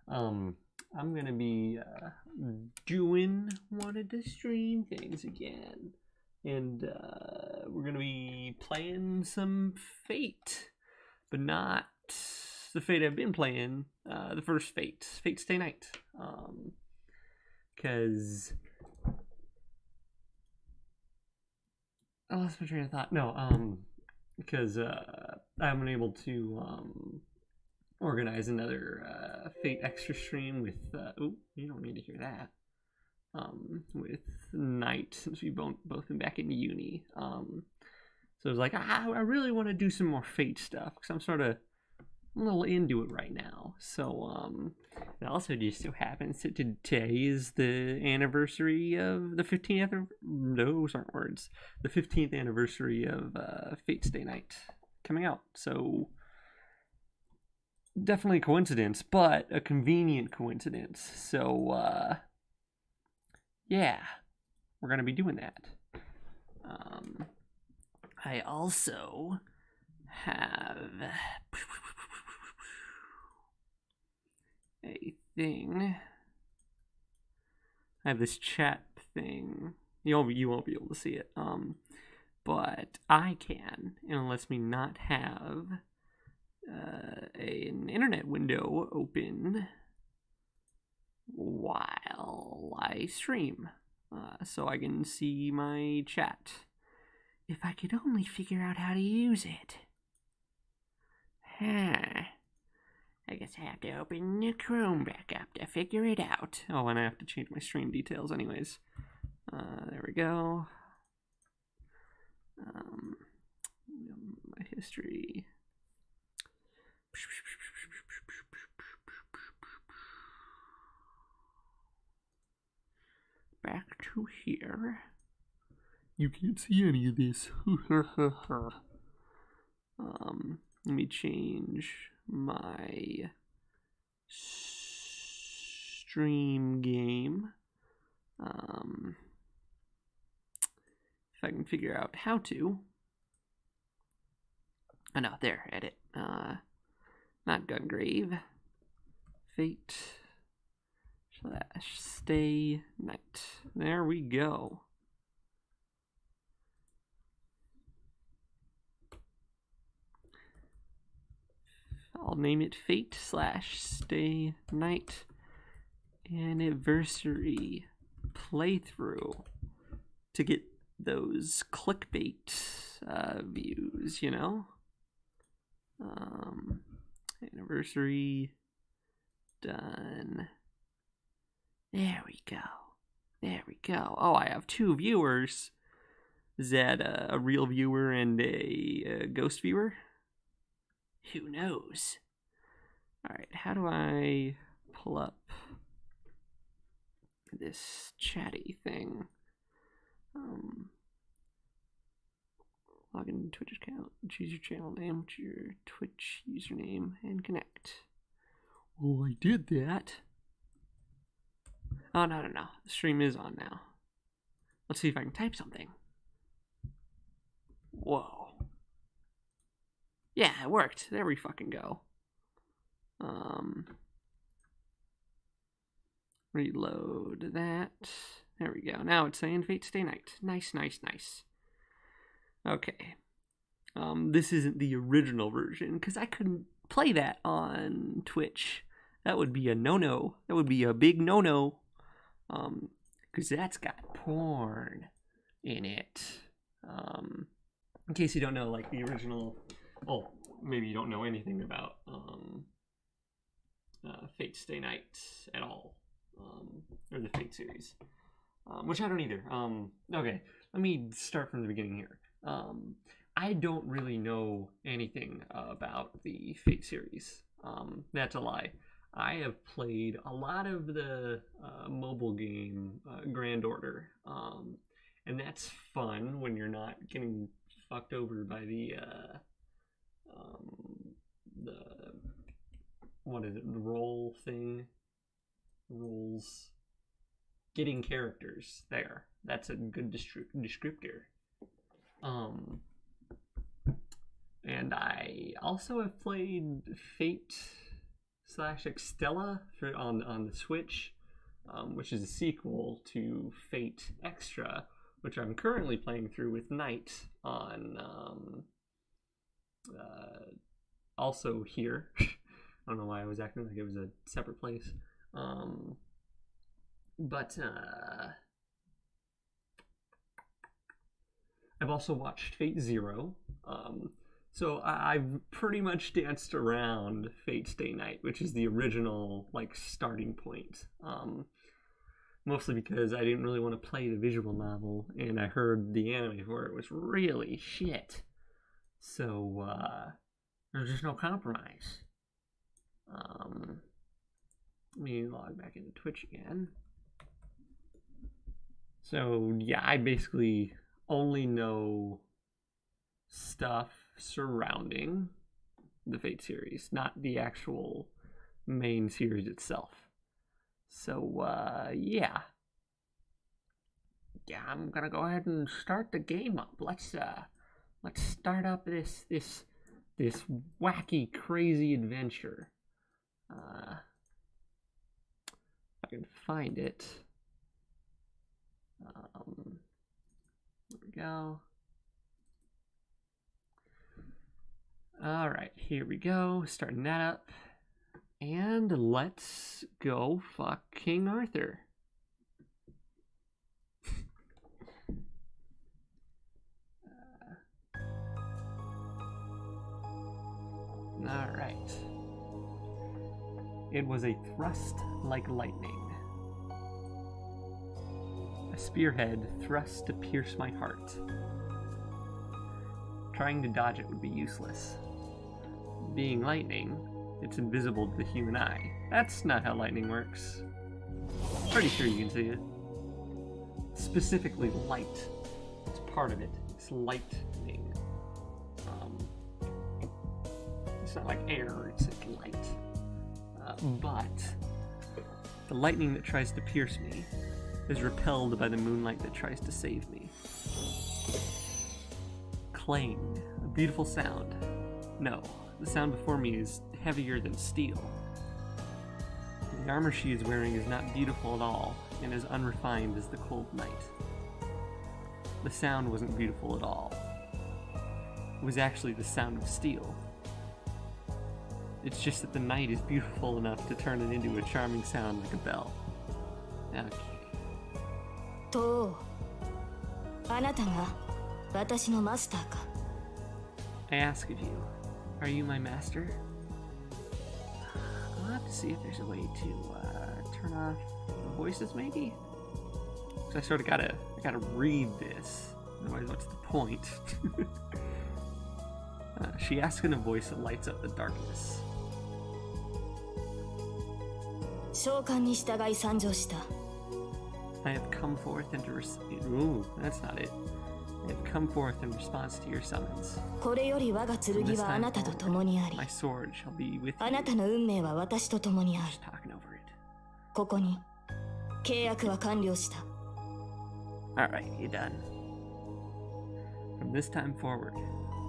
I'm gonna be doing one of the stream things again, and we're gonna be playing some Fate, but not the Fate I've been playing. The first Fate Stay Night. Because I lost my train of thought. No, because I haven't been able to organize another Fate extra stream with. Oh, you don't need to hear that. With Knight, since we've both been back in uni. So I was like, I really want to do some more Fate stuff because I'm sort of a little into it right now. So it also just so happens that today is the anniversary of the 15th. Those aren't words. The 15th anniversary of Fate Stay Night coming out. So definitely a coincidence, but a convenient coincidence. So yeah, we're gonna be doing that. I also have a thing. I have this chat thing. You won't be able to see it. But I can, and it lets me not have an internet window open while I stream, so I can see my chat. If I could only figure out how to use it. Huh. I guess I have to open the Chrome back up to figure it out. Oh, and I have to change my stream details anyways. There we go. My history. Back to here. You can't see any of this. Let me change my stream game. If I can figure out how to. Oh no, there, edit. Not Gungrave. Fate / Stay Night. There we go. I'll name it Fate / Stay Night Anniversary Playthrough to get those clickbait views, you know? Anniversary done. There we go. There we go. Oh, I have 2 viewers. Is that a real viewer and a ghost viewer? Who knows? Alright, how do I pull up this chatty thing? Log in to Twitch account, choose your channel name, choose your Twitch username, and connect. Well, I did that. Oh, no. The stream is on now. Let's see if I can type something. Whoa. Yeah, it worked. There we fucking go. Reload that. There we go. Now it's saying Fate Stay Night. Nice. Okay. This isn't the original version, because I couldn't play that on Twitch. That would be a no-no. That would be a big no-no. Because that's got porn in it. In case you don't know, like, the original... Oh, maybe you don't know anything about Fate Stay Night at all. Or the Fate series. Which I don't either. Okay, let me start from the beginning here. I don't really know anything about the Fate series. That's a lie. I have played a lot of the mobile game Grand Order, and that's fun when you're not getting fucked over by the what is it? The roll thing, rolls, getting characters. There, that's a good descriptor. And I also have played Fate Extella on the Switch, which is a sequel to Fate Extra, which I'm currently playing through with Knight on also here. I don't know why I was acting like it was a separate place. But I've also watched Fate Zero. So I've pretty much danced around Fate Stay Night, which is the original like starting point. Mostly because I didn't really want to play the visual novel, and I heard the anime for it was really shit. So there's just no compromise. Let me log back into Twitch again. So yeah, I basically only know stuff surrounding the Fate series, not the actual main series itself. So yeah, I'm gonna go ahead and start the game up. Let's start up this wacky, crazy adventure. If I can find it. There we go. All right, here we go. Starting that up. And let's go fuck King Arthur. All right. It was a thrust like lightning. A spearhead thrust to pierce my heart. Trying to dodge it would be useless. Being lightning, it's invisible to the human eye. That's not how lightning works. Pretty sure you can see it. Specifically light. It's part of it. It's lightning. It's not like air, it's like light. But the lightning that tries to pierce me is repelled by the moonlight that tries to save me. Clang, a beautiful sound. No, the sound before me is heavier than steel. The armor she is wearing is not beautiful at all, and as unrefined as the cold night. The sound wasn't beautiful at all. It was actually the sound of steel. It's just that the night is beautiful enough to turn it into a charming sound like a bell. Okay. と、あなたが私のマスターか? I ask of you, are you my master? I'll have to see if there's a way to turn off the voices, maybe? So I sort of gotta read this, otherwise what's the point? She asks in a voice that lights up the darkness. 召喚に従い参上した. I have come forth into Ooh, that's not it. I have come forth in response to your summons. これより我が剣はあなたと共にあり、 My sword shall be with you. あなたの運命は私と共にある。 Just talking over it. ここに契約は完了した。 Alright, you're done. From this time forward,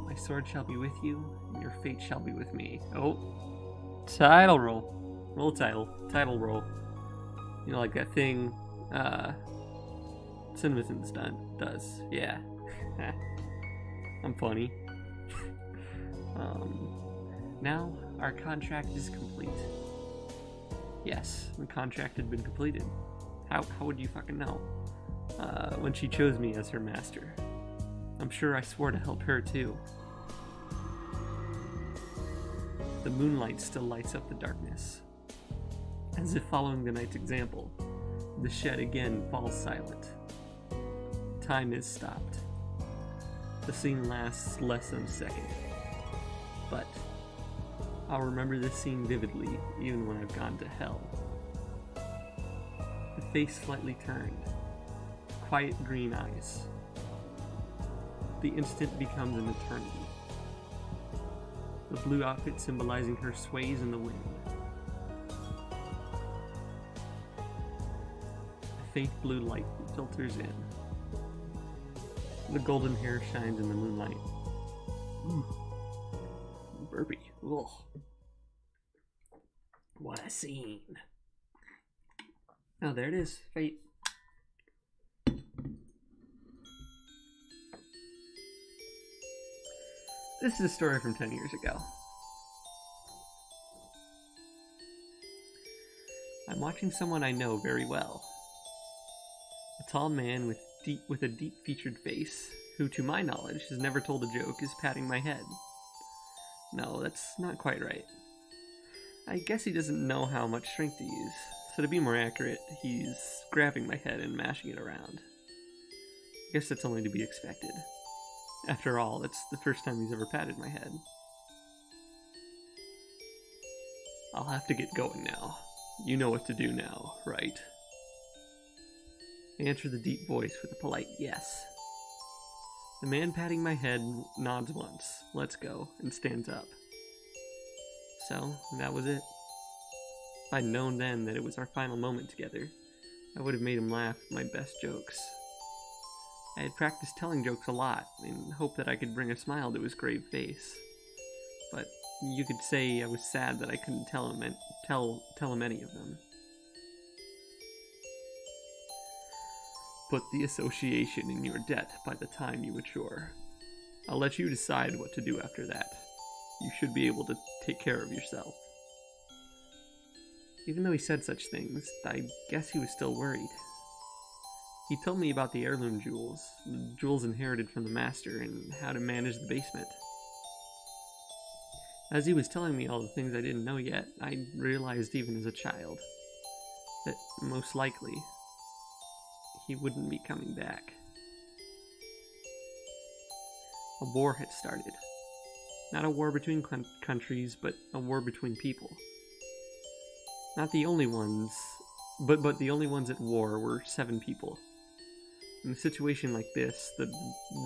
my sword shall be with you, and your fate shall be with me. Oh, title roll. Roll title roll. You know, like that thing Cinemason's does. Yeah. I'm funny. Now our contract is complete. Yes, the contract had been completed. How would you fucking know? When she chose me as her master. I'm sure I swore to help her too. The moonlight still lights up the darkness. As if following the night's example, the shed again falls silent. Time is stopped. The scene lasts less than a second. But I'll remember this scene vividly, even when I've gone to hell. The face slightly turned. Quiet green eyes. The instant becomes an eternity. The blue outfit symbolizing her sways in the wind. A faint blue light filters in. The golden hair shines in the moonlight. Ooh. Burpee. Ugh. What a scene. Oh, there it is. Fate. This is a story from 10 years ago. I'm watching someone I know very well. A tall man with a deep-featured face, who, to my knowledge, has never told a joke, is patting my head. No, that's not quite right. I guess he doesn't know how much strength to use, so to be more accurate, he's grabbing my head and mashing it around. I guess that's only to be expected. After all, it's the first time he's ever patted my head. I'll have to get going now. You know what to do now, right? I answer the deep voice with a polite yes. The man patting my head nods once, lets go, and stands up. So, that was it. If I'd known then that it was our final moment together, I would have made him laugh at my best jokes. I had practiced telling jokes a lot, in hope that I could bring a smile to his grave face. But you could say I was sad that I couldn't tell him any of them. Put the association in your debt by the time you mature. I'll let you decide what to do after that. You should be able to take care of yourself. Even though he said such things, I guess he was still worried. He told me about the heirloom jewels, the jewels inherited from the master, and how to manage the basement. As he was telling me all the things I didn't know yet, I realized even as a child that most likely he wouldn't be coming back. A war had started. Not a war between countries, but a war between people. Not the only ones, but the only ones at war were 7 people. In a situation like this, the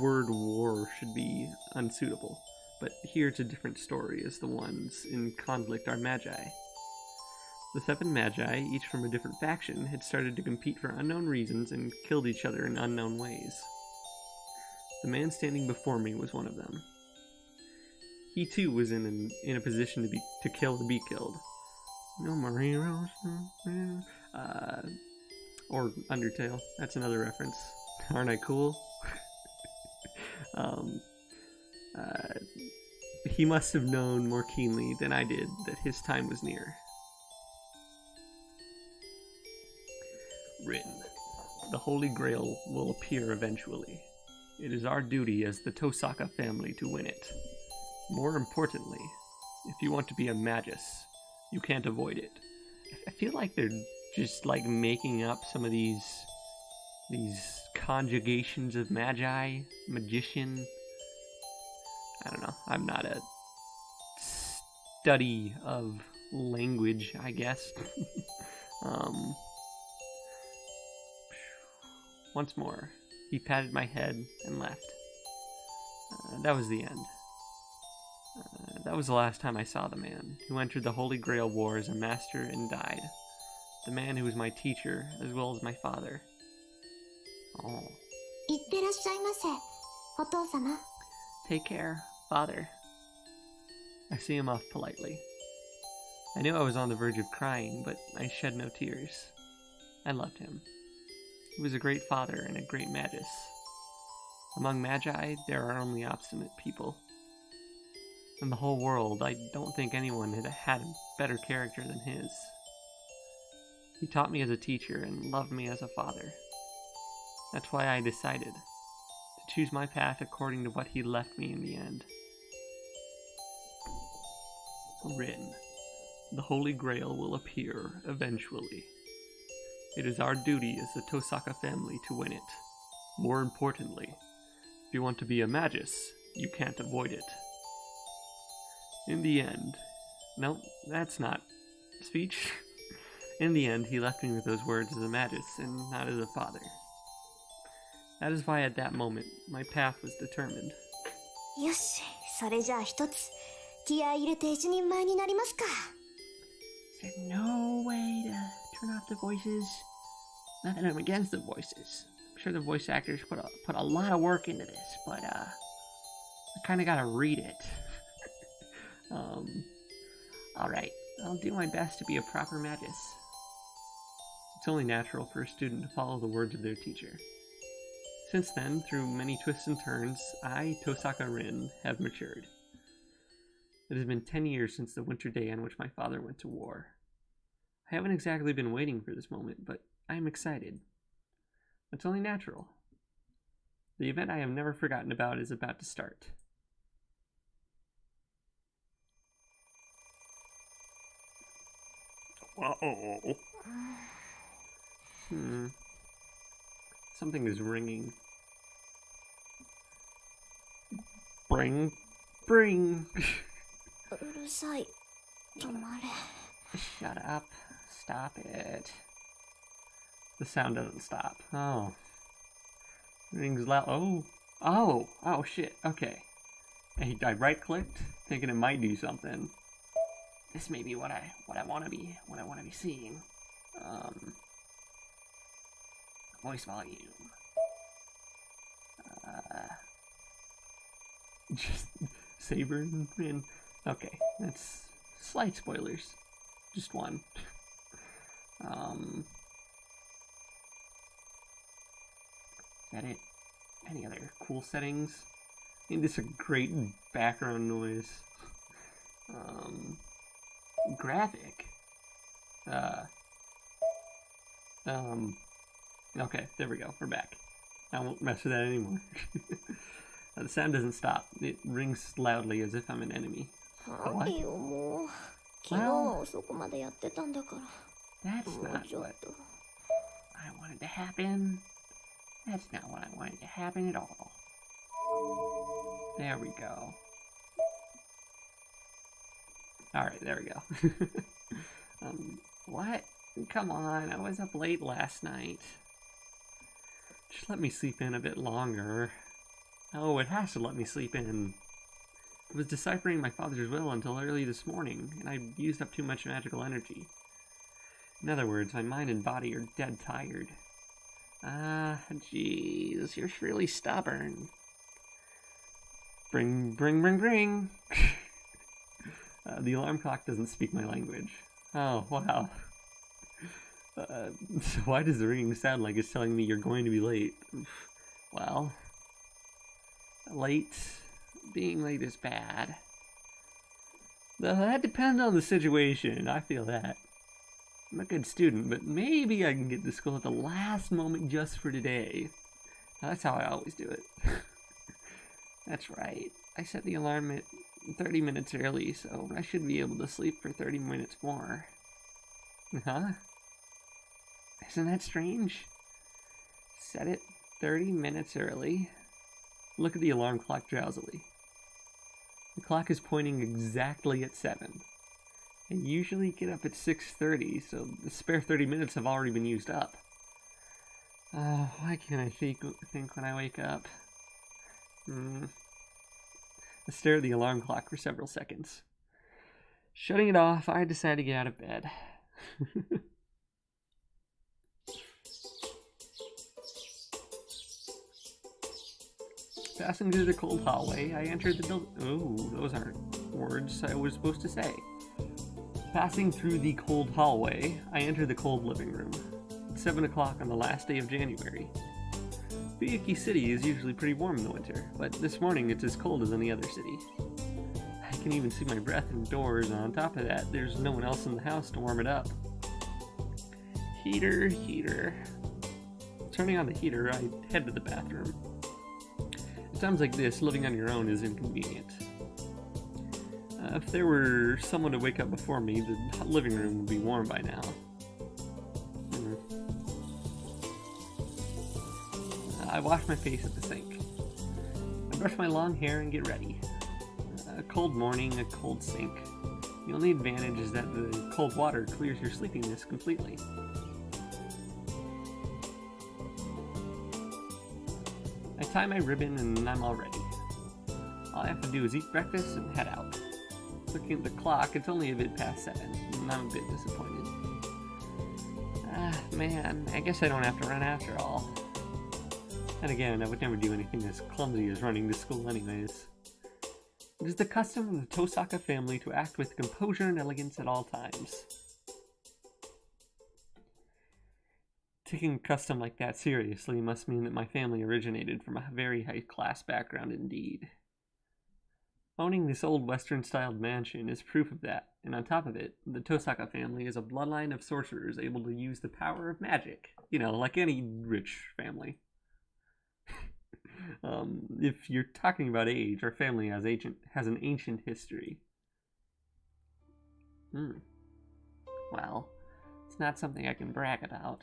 word war should be unsuitable, but here it's a different story, as the ones in conflict are magi. The 7 magi, each from a different faction, had started to compete for unknown reasons and killed each other in unknown ways. The man standing before me was one of them. He too was in a position to kill or be killed. No more heroes, or Undertale. That's another reference. Aren't I cool? He must have known more keenly than I did that his time was near. Written. The Holy Grail will appear eventually. It is our duty as the Tosaka family to win it. More importantly, if you want to be a magus, you can't avoid it. I feel like they're just like making up some of these conjugations of magi, magician. I don't know. I'm not a study of language, I guess. Once more, he patted my head and left. That was the end. That was the last time I saw the man who entered the Holy Grail War as a master and died. The man who was my teacher as well as my father. Oh. いってらっしゃいませ、お父様。 Take care, father. I see him off politely. I knew I was on the verge of crying, but I shed no tears. I loved him. He was a great father and a great magus. Among magi, there are only obstinate people. In the whole world, I don't think anyone had a better character than his. He taught me as a teacher and loved me as a father. That's why I decided to choose my path according to what he left me in the end. Written. The Holy Grail will appear eventually. It is our duty as the Tosaka family to win it. More importantly, if you want to be a magus, you can't avoid it. In the end... Nope, that's not speech. In the end, he left me with those words as a magus and not as a father. That is why at that moment, my path was determined. よし、それじゃあ一つ気合い入れて一人前になりますか。 Is there no way to turn off the voices? Not that I'm against the voices. I'm sure the voice actors put a lot of work into this, but I kind of gotta read it. All right. I'll do my best to be a proper magus. It's only natural for a student to follow the words of their teacher. Since then, through many twists and turns, I, Tosaka Rin, have matured. It has been 10 years since the winter day on which my father went to war. I haven't exactly been waiting for this moment, but I am excited. It's only natural. The event I have never forgotten about is about to start. Uh-oh. Something is ringing. Bring. うるさい。止まれ。 Shut up. Stop it. The sound doesn't stop. Oh. Rings loud. Oh, shit. Okay. I right-clicked, thinking it might do something. This may be what I want to be seeing. Voice volume. Just Saber and okay, that's slight spoilers. Just one. Is that it? Any other cool settings? I think this is a great background noise. Graphic. Okay, there we go. We're back. I won't mess with that anymore. The sound doesn't stop. It rings loudly as if I'm an enemy. What? Well, that's not what I wanted to happen. That's not what I wanted to happen at all. There we go. Alright, there we go. What? Come on, I was up late last night. Just let me sleep in a bit longer. Oh, it has to let me sleep in. I was deciphering my father's will until early this morning, and I used up too much magical energy. In other words, my mind and body are dead tired. Ah, jeez, you're really stubborn. Bring. The alarm clock doesn't speak my language. Oh, wow. So why does the ringing sound like it's telling me you're going to be late? Well, being late is bad. That depends on the situation, I feel that. I'm a good student, but maybe I can get to school at the last moment just for today. That's how I always do it. That's right. I set the alarm at 30 minutes early, so I should be able to sleep for 30 minutes more. Huh? Isn't that strange? Set it 30 minutes early. Look at the alarm clock drowsily. The clock is pointing exactly at 7. I usually get up at 6:30, so the spare 30 minutes have already been used up. Why can't I think when I wake up? I stare at the alarm clock for several seconds. Shutting it off, I decide to get out of bed. Passing through the cold hallway, I entered the building. Oh, those aren't words I was supposed to say. Passing through the cold hallway, I entered the cold living room. It's 7 o'clock on the last day of January. Taiyaki City is usually pretty warm in the winter, but this morning it's as cold as any other city. I can even see my breath indoors, and on top of that, there's no one else in the house to warm it up. Heater. Turning on the heater, I head to the bathroom. At times like this, living on your own is inconvenient. If there were someone to wake up before me, the living room would be warm by now. I wash my face at the sink. I brush my long hair and get ready. A cold morning, a cold sink. The only advantage is that the cold water clears your sleepiness completely. I tie my ribbon and I'm all ready. All I have to do is eat breakfast and head out. Looking at the clock, it's only a bit past 7, and I'm a bit disappointed. Man, I guess I don't have to run after all. And again, I would never do anything as clumsy as running to school anyways. It is the custom of the Tosaka family to act with composure and elegance at all times. Taking a custom like that seriously must mean that my family originated from a very high-class background indeed. Owning this old Western-styled mansion is proof of that, and on top of it, the Tosaka family is a bloodline of sorcerers able to use the power of magic. You know, like any rich family. If you're talking about age, our family has an ancient history. Well, it's not something I can brag about.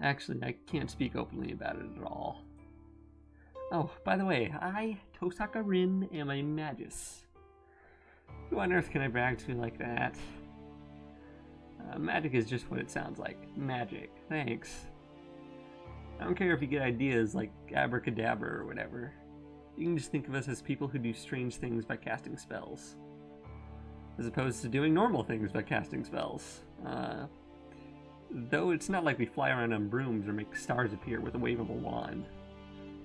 Actually, I can't speak openly about it at all. Oh, by the way, I, Tosaka Rin, am a magus. Who on earth can I brag to like that? Magic is just what it sounds like. Magic. Thanks. I don't care if you get ideas like abracadabra or whatever. You can just think of us as people who do strange things by casting spells. As opposed to doing normal things by casting spells. Though it's not like we fly around on brooms or make stars appear with a wavable wand.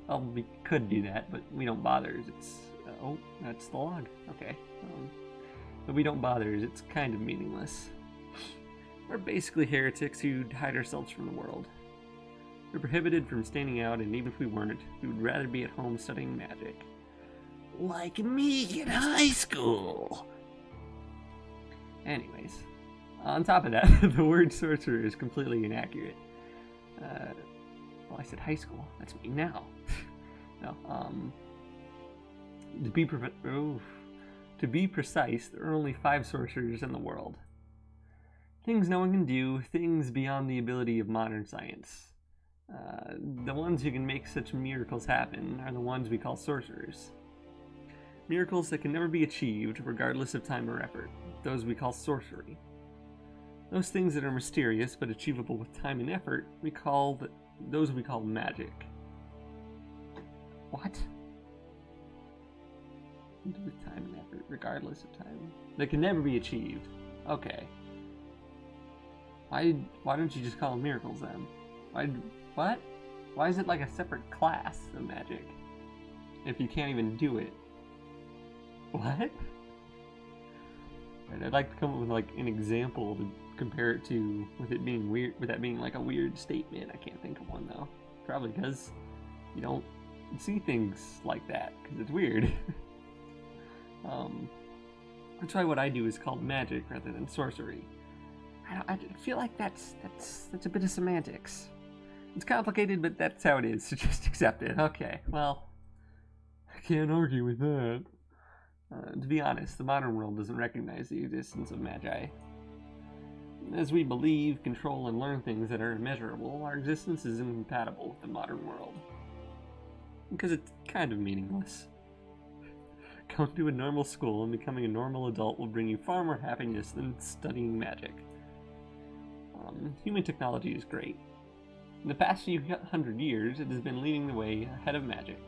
Well, we could do that, but we don't bother. It's oh, that's the log. Okay. But we don't bother. It's kind of meaningless. We're basically heretics who hide ourselves from the world. We're prohibited from standing out, and even if we weren't, we would rather be at home studying magic. Like me in high school! Anyways, on top of that, the word sorcerer is completely inaccurate. Well, I said high school. That's me now. No, to be precise, there are only 5 sorcerers in the world. Things no one can do, things beyond the ability of modern science. The ones who can make such miracles happen are the ones we call sorcerers. Miracles that can never be achieved, regardless of time or effort. Those we call sorcery. Those things that are mysterious but achievable with time and effort, those we call magic. What? With time and effort, regardless of time. That can never be achieved. Okay. Why don't you just call them miracles then? What? Why is it like a separate class of magic? If you can't even do it. What? Right, I'd like to come up with like an example to compare it to, with it being weird, with that being like a weird statement. I can't think of one though. Probably because you don't see things like that, because it's weird. That's why what I do is called magic rather than sorcery. I feel like that's a bit of semantics. It's complicated, but that's how it is, so just accept it. Okay, well, I can't argue with that. To be honest, the modern world doesn't recognize the existence of magi. As we believe, control, and learn things that are immeasurable, our existence is incompatible with the modern world. Because it's kind of meaningless. Going to a normal school and becoming a normal adult will bring you far more happiness than studying magic. Human technology is great. In the past few hundred years, it has been leading the way ahead of magic.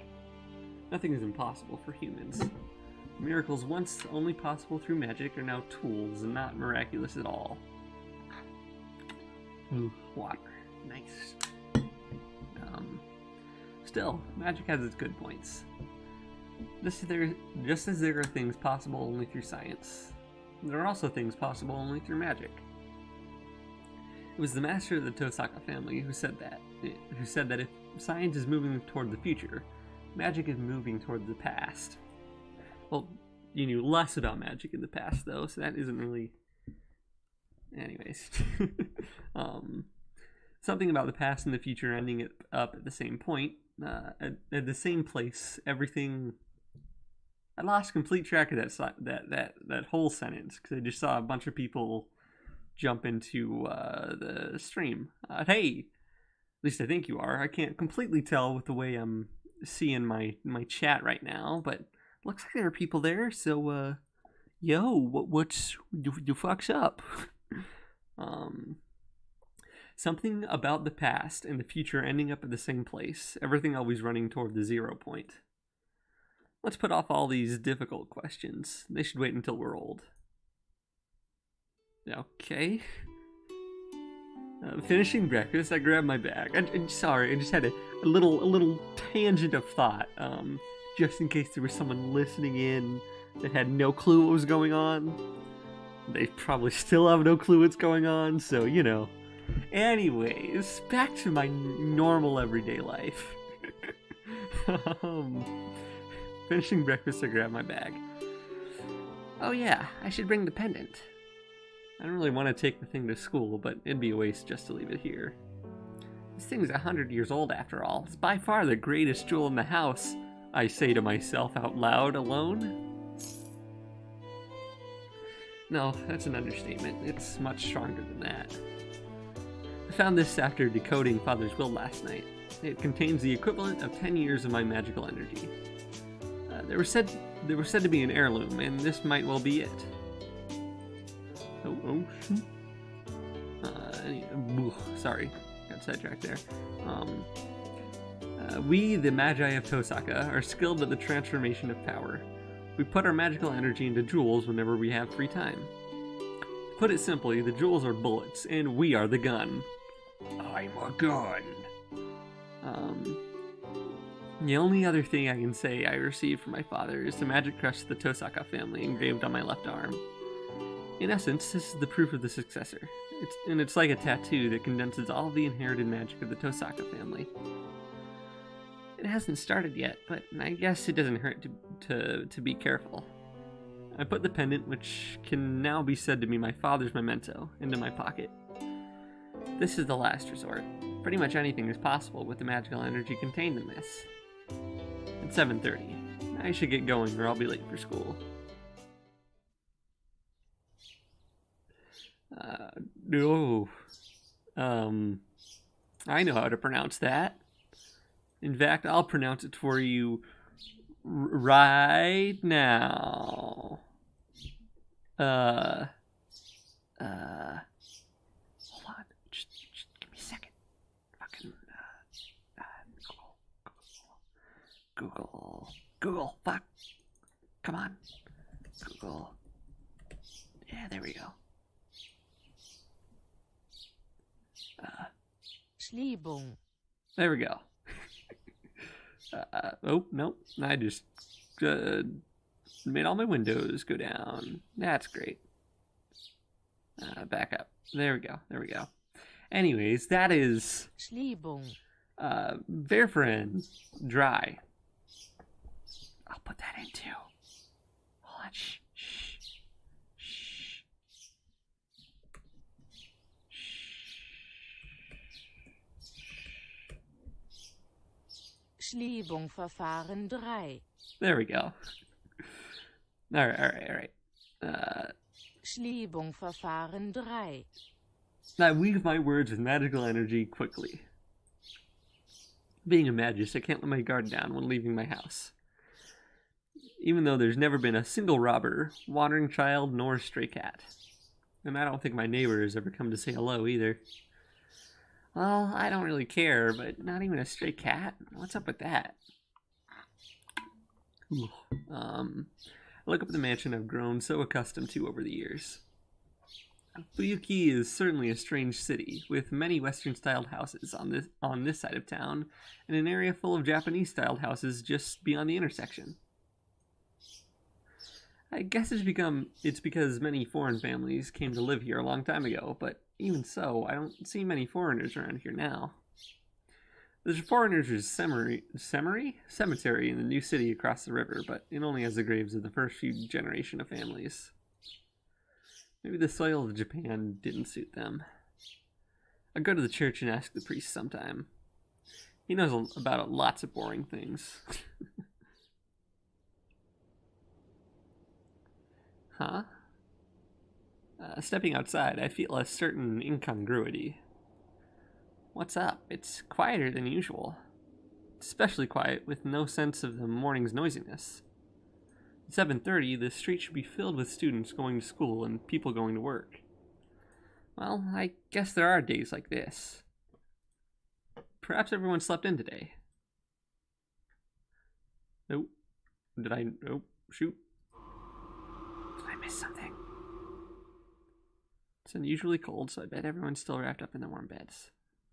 Nothing is impossible for humans. Miracles once only possible through magic are now tools and not miraculous at all. Ooh, water. Nice. Still, magic has its good points. Just as there are things possible only through science, there are also things possible only through magic. It was the master of the Tosaka family who said that if science is moving toward the future, magic is moving toward the past. Well, you knew less about magic in the past, though, so that isn't really... Anyways. Something about the past and the future ending up at the same point, at the same place, everything... I lost complete track of that whole sentence, because I just saw a bunch of people jump into the stream. Hey! At least I think you are. I can't completely tell with the way I'm seeing my chat right now, but looks like there are people there, so, yo, what's you fucks up? Something about the past and the future ending up at the same place, everything always running toward the 0 point. Let's put off all these difficult questions. They should wait until we're old. Okay. Finishing breakfast, I grabbed my bag. I'm sorry, I just had a little tangent of thought. just in case there was someone listening in that had no clue what was going on. They probably still have no clue what's going on, so you know. Anyways, back to my normal everyday life. Finishing breakfast, I grab my bag. Oh yeah, I should bring the pendant. I don't really want to take the thing to school, but it'd be a waste just to leave it here. This thing's 100 years old after all. It's by far the greatest jewel in the house, I say to myself out loud, alone. No, that's an understatement. It's much stronger than that. I found this after decoding Father's will last night. It contains the equivalent of 10 years of my magical energy. They were said to be an heirloom, and this might well be it. Shoot. Sorry, got sidetracked there. We, the Magi of Tosaka, are skilled at the transformation of power. We put our magical energy into jewels whenever we have free time. Put it simply, the jewels are bullets, and we are the gun. I'm a gun. The only other thing I can say I received from my father is the magic crest of the Tosaka family engraved on my left arm. In essence, this is the proof of the successor. It's like a tattoo that condenses all the inherited magic of the Tosaka family. It hasn't started yet, but I guess it doesn't hurt to be careful. I put the pendant, which can now be said to be my father's memento, into my pocket. This is the last resort. Pretty much anything is possible with the magical energy contained in this. It's 7:30. I should get going or I'll be late for school. No. I know how to pronounce that. In fact, I'll pronounce it for you right now. Hold on. Just give me a second. Fucking, Google, fuck. Come on. Google. Yeah, there we go. Schliebung. There we go. Oh, nope. I just made all my windows go down. That's great. Back up. There we go. Anyways, that is Schliebung. Verfren dry. I'll put that in too. Hold on. Shh. Schliebung-Verfahren 3. There we go. All right. Schliebung-Verfahren 3. I weave my words with magical energy quickly. Being a magist, I can't let my guard down when leaving my house. Even though there's never been a single robber, wandering child, nor stray cat. And I don't think my neighbor has ever come to say hello either. Well, I don't really care, but not even a stray cat? What's up with that? I look up at the mansion I've grown so accustomed to over the years. Fuyuki is certainly a strange city, with many Western-styled houses on this side of town, and an area full of Japanese-styled houses just beyond the intersection. I guess it's because many foreign families came to live here a long time ago, but even so, I don't see many foreigners around here now. There's a foreigners' cemetery in the new city across the river, but it only has the graves of the first few generation of families. Maybe the soil of Japan didn't suit them. I'll go to the church and ask the priest sometime. He knows about lots of boring things. Huh? Stepping outside, I feel a certain incongruity. What's up? It's quieter than usual. Especially quiet, with no sense of the morning's noisiness. At 7:30, the street should be filled with students going to school and people going to work. Well, I guess there are days like this. Perhaps everyone slept in today. Nope. Nope. Shoot. Did I miss something? It's unusually cold, so I bet everyone's still wrapped up in their warm beds.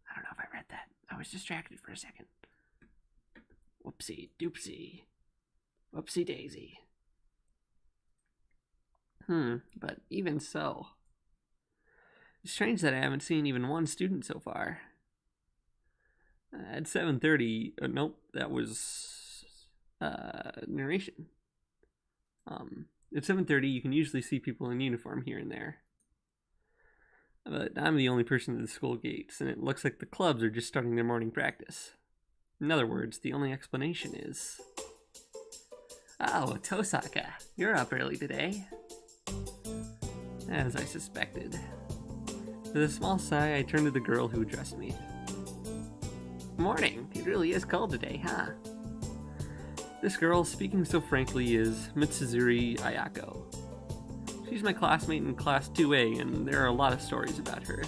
I don't know if I read that. I was distracted for a second. Whoopsie doopsie. Whoopsie daisy. But even so, it's strange that I haven't seen even one student so far. At 7:30, nope, that was narration. At 7:30, you can usually see people in uniform here and there. But I'm the only person at the school gates, and it looks like the clubs are just starting their morning practice. In other words, the only explanation is... Oh, Tosaka, you're up early today. As I suspected. With a small sigh, I turned to the girl who addressed me. Morning, it really is cold today, huh? This girl, speaking so frankly, is Mitsuzuri Ayako. She's my classmate in Class 2A, and there are a lot of stories about her.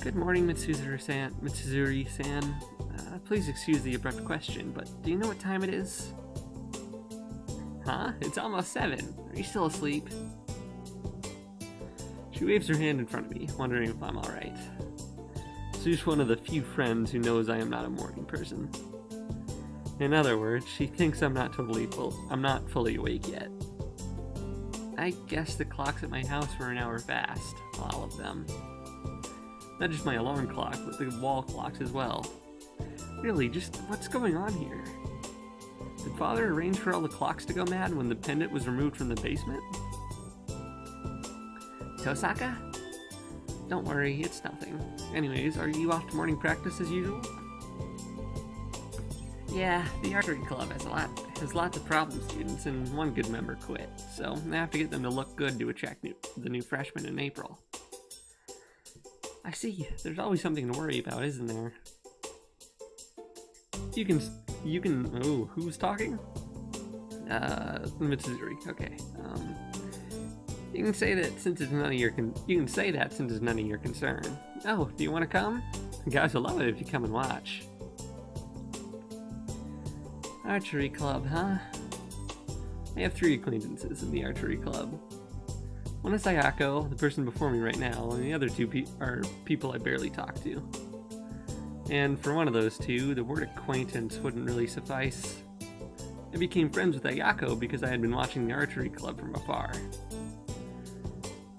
Good morning, Mitsuzuri-san. Please excuse the abrupt question, but do you know what time it is? Huh? It's almost 7. Are you still asleep? She waves her hand in front of me, wondering if I'm alright. She's one of the few friends who knows I am not a morning person. In other words, she thinks I'm not fully awake yet. I guess the clocks at my house were an hour fast, all of them. Not just my alarm clock, but the wall clocks as well. Really, just what's going on here? Did Father arrange for all the clocks to go mad when the pendant was removed from the basement? Tosaka? Don't worry, it's nothing. Anyways, are you off to morning practice as usual? Yeah, the archery club has lots of problem students, and one good member quit, so I have to get them to look good to attract the new freshmen in April. I see. There's always something to worry about, isn't there? You can. Oh, who's talking? Mitsuzuri. Okay. You can say that since it's none of your concern. Oh, do you want to come? Guys will love it if you come and watch. Archery club, huh? I have 3 acquaintances in the archery club. One is Ayako, the person before me right now, and the other 2 are people I barely talk to. And for one of those 2, the word acquaintance wouldn't really suffice. I became friends with Ayako because I had been watching the archery club from afar.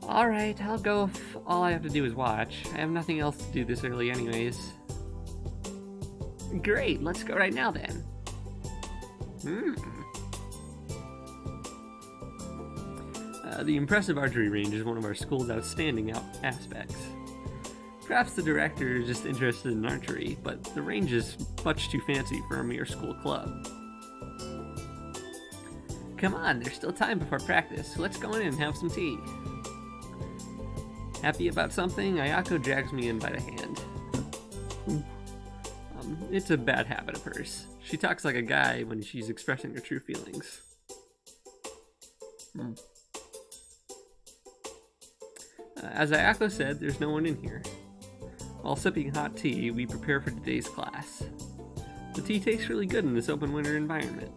Alright, I'll go if all I have to do is watch. I have nothing else to do this early anyways. Great, let's go right now then. The impressive archery range is one of our school's outstanding aspects. Perhaps the director is just interested in archery, but the range is much too fancy for a mere school club. Come on, there's still time before practice, so let's go in and have some tea. Happy about something, Ayako drags me in by the hand. It's a bad habit of hers. She talks like a guy when she's expressing her true feelings. As Ayako said, there's no one in here. While sipping hot tea, we prepare for today's class. The tea tastes really good in this open winter environment.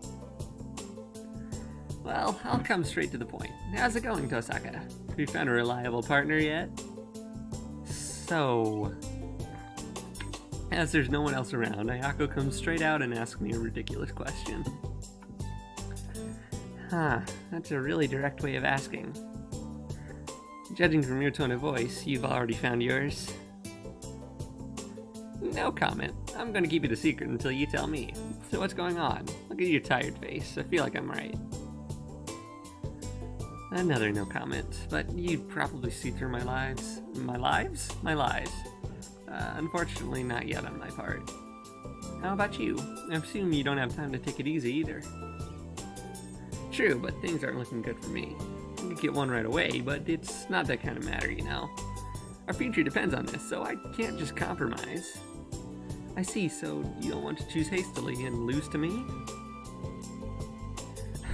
Well, I'll come straight to the point. How's it going, Tosaka? Have you found a reliable partner yet? So... As there's no one else around, Ayako comes straight out and asks me a ridiculous question. That's a really direct way of asking. Judging from your tone of voice, you've already found yours. No comment. I'm gonna keep it a secret until you tell me. So what's going on? Look at your tired face. I feel like I'm right. Another no comment, but you'd probably see through my lies. My lives? My lies. Unfortunately, not yet on my part. How about you? I assume you don't have time to take it easy either. True, but things aren't looking good for me. I could get one right away, but it's not that kind of matter, you know. Our future depends on this, so I can't just compromise. I see, so you don't want to choose hastily and lose to me?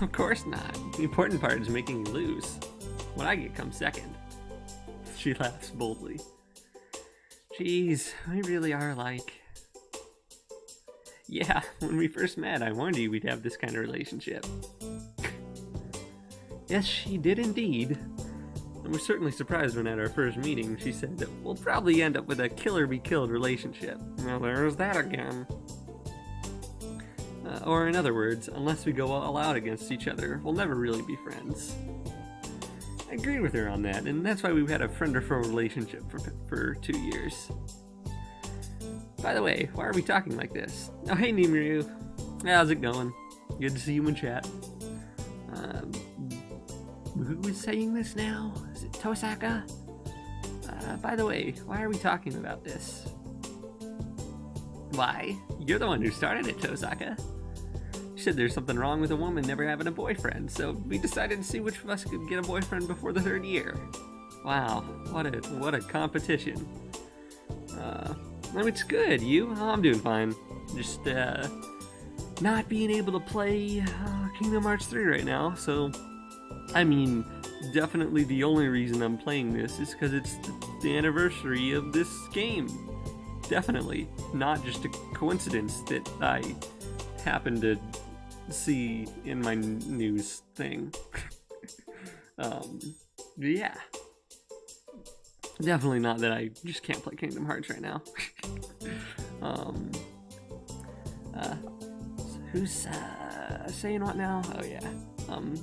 Of course not. The important part is making you lose. What I get comes second. She laughs boldly. Jeez, we really are alike. Yeah, when we first met, I warned you we'd have this kind of relationship. Yes, she did indeed. I was certainly surprised when at our first meeting she said that we'll probably end up with a killer-be-killed relationship. Well, there's that again. Or in other words, unless we go all out against each other, we'll never really be friends. I agreed with her on that, and that's why we've had a friend-or-foe relationship for 2 years. By the way, why are we talking like this? Oh, hey, Nimuru. How's it going? Good to see you in chat. Who is saying this now? Is it Tosaka? By the way, why are we talking about this? Why? You're the one who started it, Tosaka. You said there's something wrong with a woman never having a boyfriend, so we decided to see which of us could get a boyfriend before the 3rd year. Wow, what a competition. I mean, it's good. You? Oh, I'm doing fine. Just, not being able to play Kingdom Hearts 3 right now, so... I mean, definitely the only reason I'm playing this is because it's the anniversary of this game. Definitely. Not just a coincidence that I happened to see in my news thing. Yeah. Definitely not that I just can't play Kingdom Hearts right now. Who's saying what now?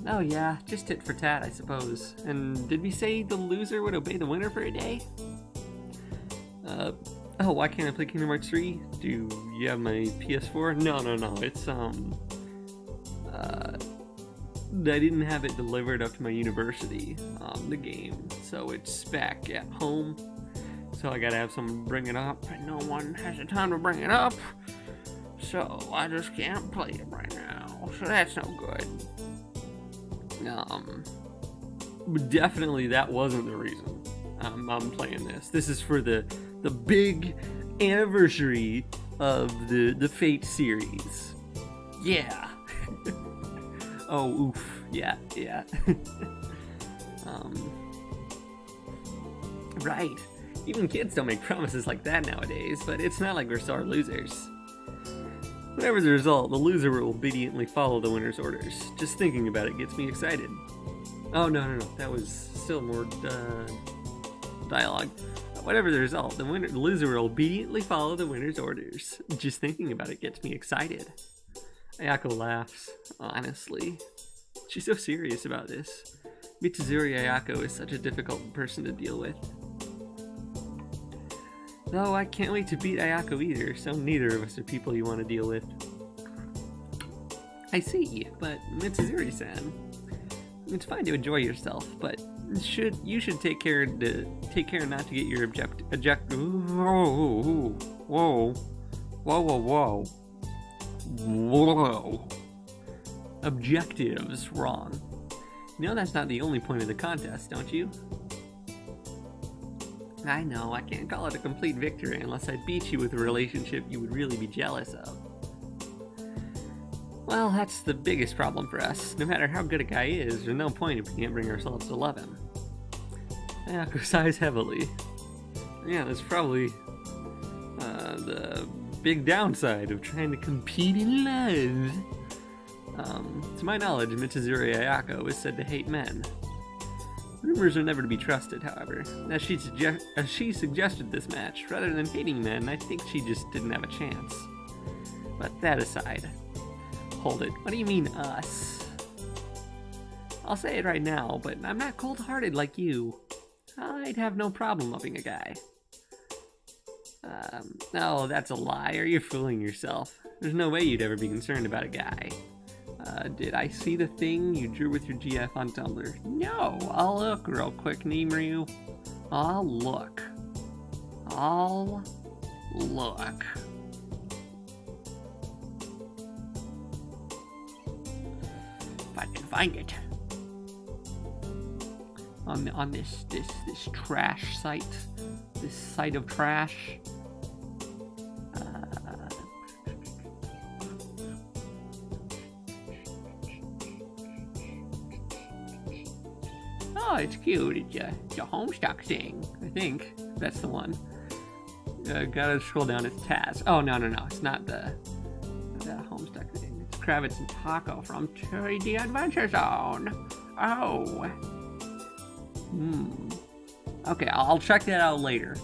Oh yeah, just tit for tat, I suppose. And did we say the loser would obey the winner for a day? Oh, why can't I play Kingdom Hearts 3? Do you have my PS4? No, it's, I didn't have it delivered up to my university, the game, so it's back at home. So I gotta have someone bring it up, and no one has the time to bring it up. So I just can't play it right now, so that's no good. But definitely that wasn't the reason I'm playing this. This is for the big anniversary of the Fate series. Yeah. Oh, oof. Yeah. Right. Even kids don't make promises like that nowadays, but it's not like we're sore losers. Whatever the result, the loser will obediently follow the winner's orders. Just thinking about it gets me excited. Oh, no. That was still more dialogue. Whatever the result, the loser will obediently follow the winner's orders. Just thinking about it gets me excited. Ayako laughs. Honestly. She's so serious about this. Mitsuzuri Ayako is such a difficult person to deal with. Though I can't wait to beat Ayako either, so neither of us are people you want to deal with. I see, but Mitsuzuri-san, it's fine to enjoy yourself, but you should take care not to get your objectives wrong. You know that's not the only point of the contest, don't you? I know, I can't call it a complete victory unless I beat you with a relationship you would really be jealous of. Well, that's the biggest problem for us. No matter how good a guy is, there's no point if we can't bring ourselves to love him. Ayako sighs heavily. Yeah, that's probably the big downside of trying to compete in love. To my knowledge, Mitsuzuri Ayako is said to hate men. Rumors are never to be trusted, however. As she suggested this match, rather than hating men, I think she just didn't have a chance. But that aside. Hold it, what do you mean, us? I'll say it right now, but I'm not cold-hearted like you. I'd have no problem loving a guy. No, that's a liar. You're fooling yourself. There's no way you'd ever be concerned about a guy. Did I see the thing you drew with your GF on Tumblr? No, I'll look real quick, Nimuru. I'll look. If I can find it. On this trash site. This site of trash. Oh, it's cute. It's a Homestuck thing. I think that's the one. Gotta scroll down. It's Taz. Oh, no. It's not the Homestuck thing. It's Kravitz and Taco from 3D Adventure Zone. Oh. Okay, I'll check that out later.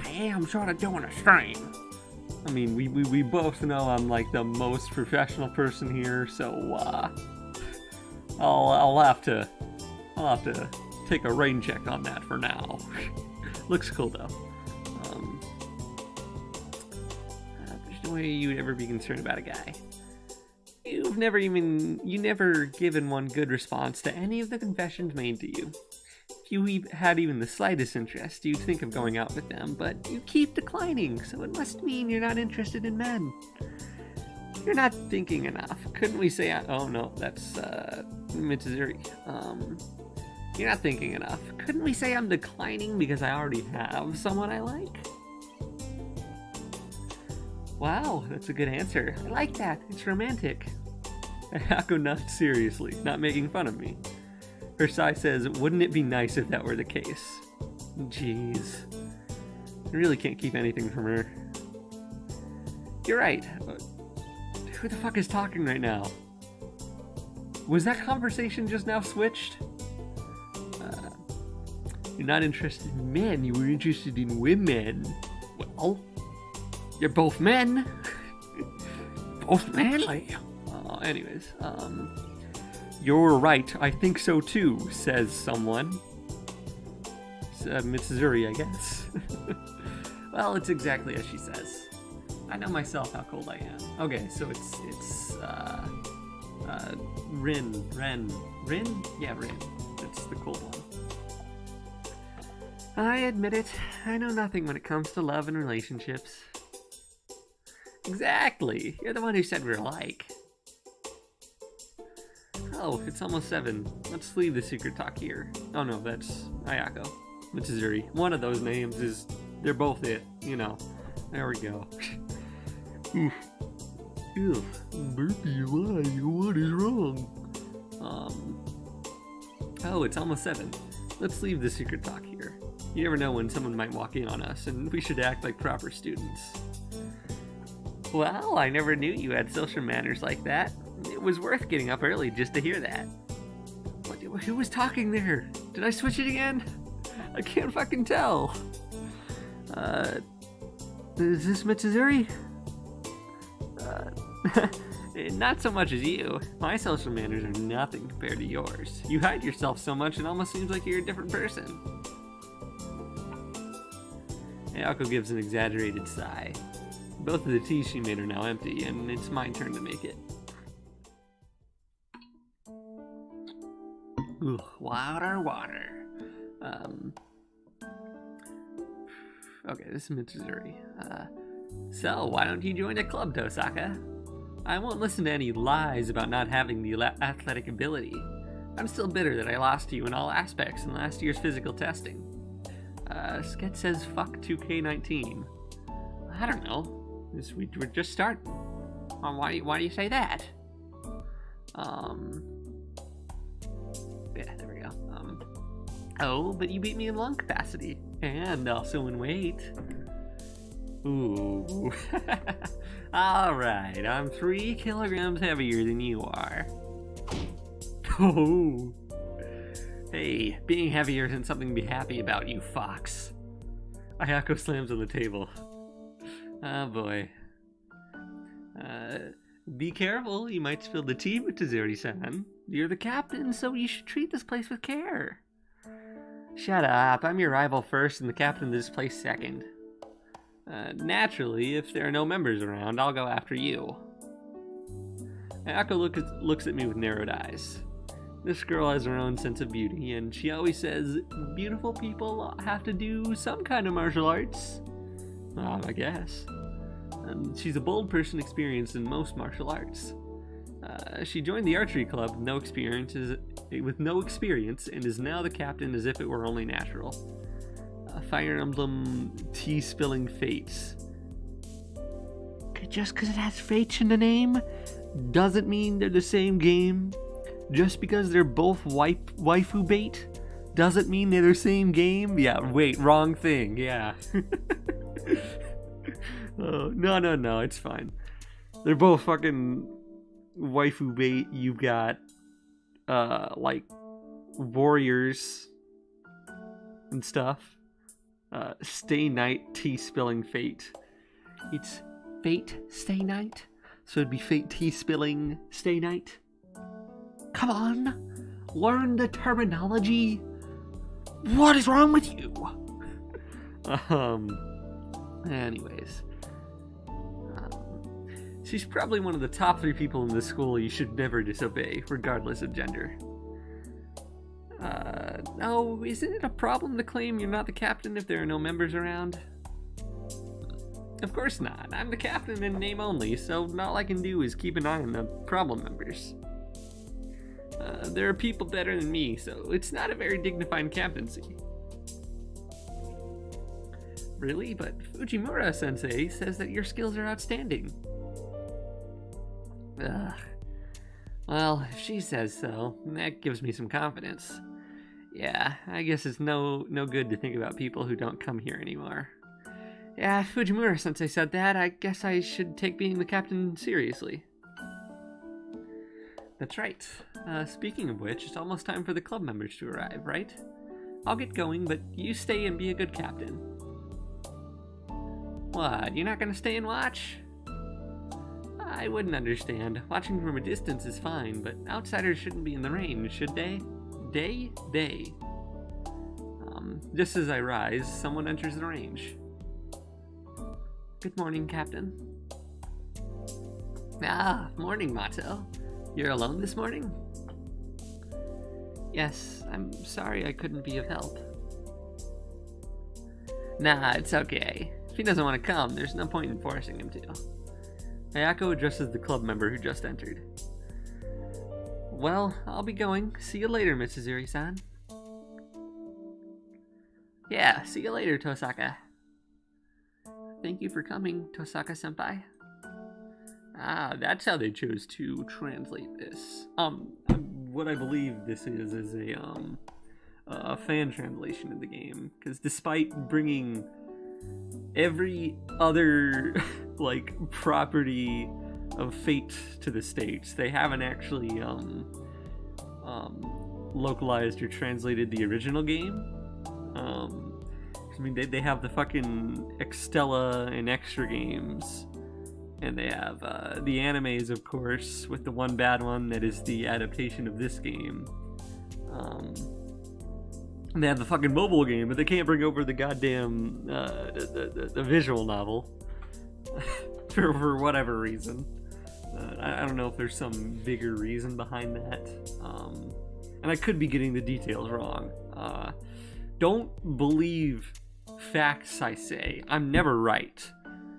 I am sort of doing a stream. I mean, we both know I'm like the most professional person here, so I'll have to take a rain check on that for now. Looks cool though. There's no way you'd ever be concerned about a guy. You never given one good response to any of the confessions made to you. If you had even the slightest interest, you'd think of going out with them, but you keep declining, so it must mean you're not interested in men. You're not thinking enough. Couldn't we say... Oh, no, that's, Mitsuzuri. You're not thinking enough. Couldn't we say I'm declining because I already have someone I like? Wow, that's a good answer. I like that. It's romantic. Ayako nods seriously, not making fun of me. Her sigh says, wouldn't it be nice if that were the case? Jeez. I really can't keep anything from her. You're right. Who the fuck is talking right now? Was that conversation just now switched? You're not interested in men, you were interested in women. Well, you're both men. Both men? Anyways, you're right, I think so too, says someone. Mitsuzuri, I guess. Well, it's exactly as she says. I know myself how cold I am. Okay, so it's Rin? Yeah, Rin. That's the cold one. I admit it, I know nothing when it comes to love and relationships. Exactly, you're the one who said we're alike. Oh, it's almost 7. Let's leave the secret talk here. Oh no, that's Ayako. Mitsuzuri. One of those names is... They're both it, you know. There we go. Oof. Ew. Burpee, why? What is wrong? Oh, it's almost 7. Let's leave the secret talk here. You never know when someone might walk in on us, and we should act like proper students. Well, I never knew you had social manners like that. It was worth getting up early just to hear that. Who was talking there? Did I switch it again? I can't fucking tell. Is this Mitsuzuri? Not so much as you. My social manners are nothing compared to yours. You hide yourself so much it almost seems like you're a different person. Ayako gives an exaggerated sigh. Both of the teas she made are now empty, and it's my turn to make it. Ooh, water. Okay, this is Mitsuzuri. So, why don't you join a club, Tosaka? I won't listen to any lies about not having the athletic ability. I'm still bitter that I lost to you in all aspects in last year's physical testing. Sket says fuck 2K19. I don't know. We're just starting. Why do you say that? Yeah, there we go. Oh, but you beat me in lung capacity. And also in weight. Ooh. Alright, I'm 3 kilograms heavier than you are. Oh. Hey, being heavier isn't something to be happy about, you fox. Ayako slams on the table. Oh boy. Be careful, you might spill the tea, Mitsuzuri-san. You're the captain, so you should treat this place with care. Shut up, I'm your rival first and the captain of this place second. Naturally, if there are no members around, I'll go after you. Ayako looks at me with narrowed eyes. This girl has her own sense of beauty, and she always says, beautiful people have to do some kind of martial arts. I guess. She's a bold person experienced in most martial arts. She joined the archery club with no experience and is now the captain as if it were only natural. Fire Emblem tea-spilling fates. Just because it has fates in the name doesn't mean they're the same game. Just because they're both waifu bait doesn't mean they're the same game. Yeah, wait, wrong thing. Yeah. Oh, no, it's fine. They're both fucking waifu bait. You've got like warriors and stuff. Stay night tea spilling fate. It's fate stay night? So it'd be fate tea spilling stay night? Come on, learn the terminology. What is wrong with you? Anyways. She's probably one of the top 3 people in this school you should never disobey, regardless of gender. Oh, isn't it a problem to claim you're not the captain if there are no members around? Of course not. I'm the captain in name only, so all I can do is keep an eye on the problem members. There are people better than me, so it's not a very dignified captaincy. Really? But Fujimura-sensei says that your skills are outstanding. Ugh. Well, if she says so, that gives me some confidence. Yeah, I guess it's no good to think about people who don't come here anymore. Yeah, Fujimura-sensei said that. I guess I should take being the captain seriously. That's right. Speaking of which, it's almost time for the club members to arrive, right? I'll get going, but you stay and be a good captain. What, you're not gonna stay and watch? I wouldn't understand. Watching from a distance is fine, but outsiders shouldn't be in the range, should they? They. Just as I rise, someone enters the range. Good morning, Captain. Ah, morning, Mato. You're alone this morning? Yes, I'm sorry I couldn't be of help. Nah, it's okay. If he doesn't want to come, there's no point in forcing him to. Ayako addresses the club member who just entered. Well, I'll be going. See you later, Mitsuzuri-san. Yeah, see you later, Tosaka. Thank you for coming, Tosaka-senpai. Ah, that's how they chose to translate this. What I believe this is a fan translation of the game, because despite bringing every other like property of Fate to the States, they haven't actually localized or translated the original game. I mean, they have the fucking Extella and Extra games, and they have the animes, of course, with the one bad one that is the adaptation of this game. And they have the fucking mobile game, but they can't bring over the goddamn the visual novel for whatever reason. I don't know if there's some bigger reason behind that, and I could be getting the details wrong. Don't believe facts I say. I'm never right.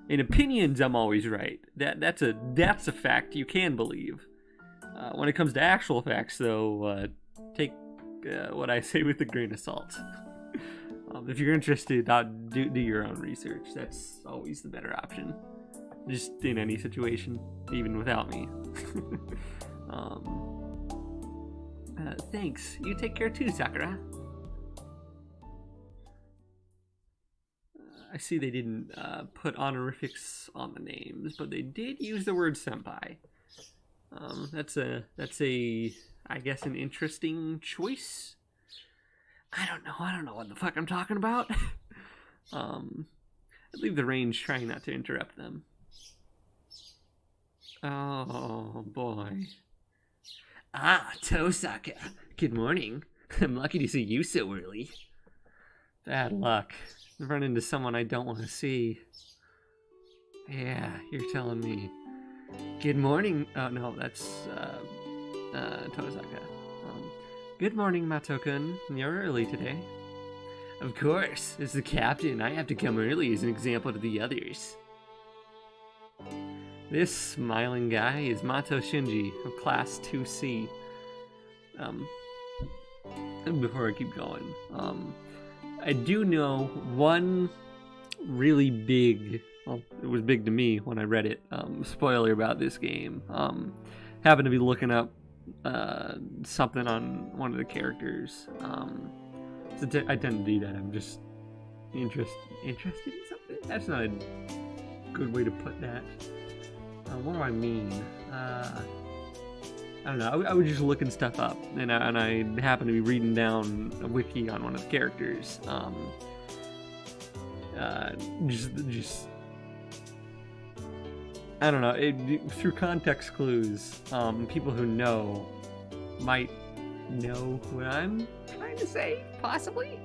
In opinions, I'm always right. That's a fact you can believe. When it comes to actual facts, though, take what I say with a grain of salt. If you're interested, do your own research. That's always the better option. Just in any situation, even without me. Thanks. You take care too, Sakura. I see they didn't put honorifics on the names, but they did use the word senpai. That's a I guess an interesting choice. I don't know what the fuck I'm talking about. I leave the range, trying not to interrupt them. Oh boy. Ah, Tosaka. Good morning. I'm lucky to see you so early. Bad luck. I've run into someone I don't want to see. Yeah, you're telling me. Good morning. Oh no, that's Tosaka. Good morning, Mato-kun. You're early today. Of course, as the captain, I have to come early as an example to the others. This smiling guy is Mato Shinji of Class 2C. Before I keep going, I do know one really big, well, it was big to me when I read it, spoiler about this game. Happened to be looking up something on one of the characters. So I tend to do that. I'm just interested in something. That's not a good way to put that. What do I mean? I don't know. I was just looking stuff up, and I happened to be reading down a wiki on one of the characters. I don't know. Through context clues, people who know might know what I'm trying to say, possibly?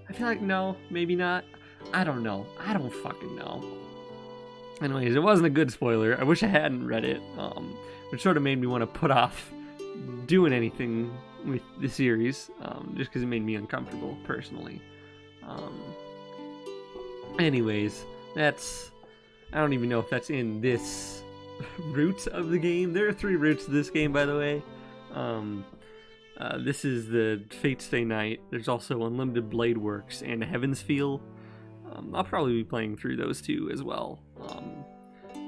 I feel like no, maybe not. I don't know. I don't fucking know. Anyways, it wasn't a good spoiler. I wish I hadn't read it, which sort of made me want to put off doing anything with the series, just because it made me uncomfortable, personally. Anyways, that's... I don't even know if that's in this route of the game. There are 3 routes to this game, by the way. This is the Fate Stay Night. There's also Unlimited Blade Works and Heaven's Feel. I'll probably be playing through those 2 as well.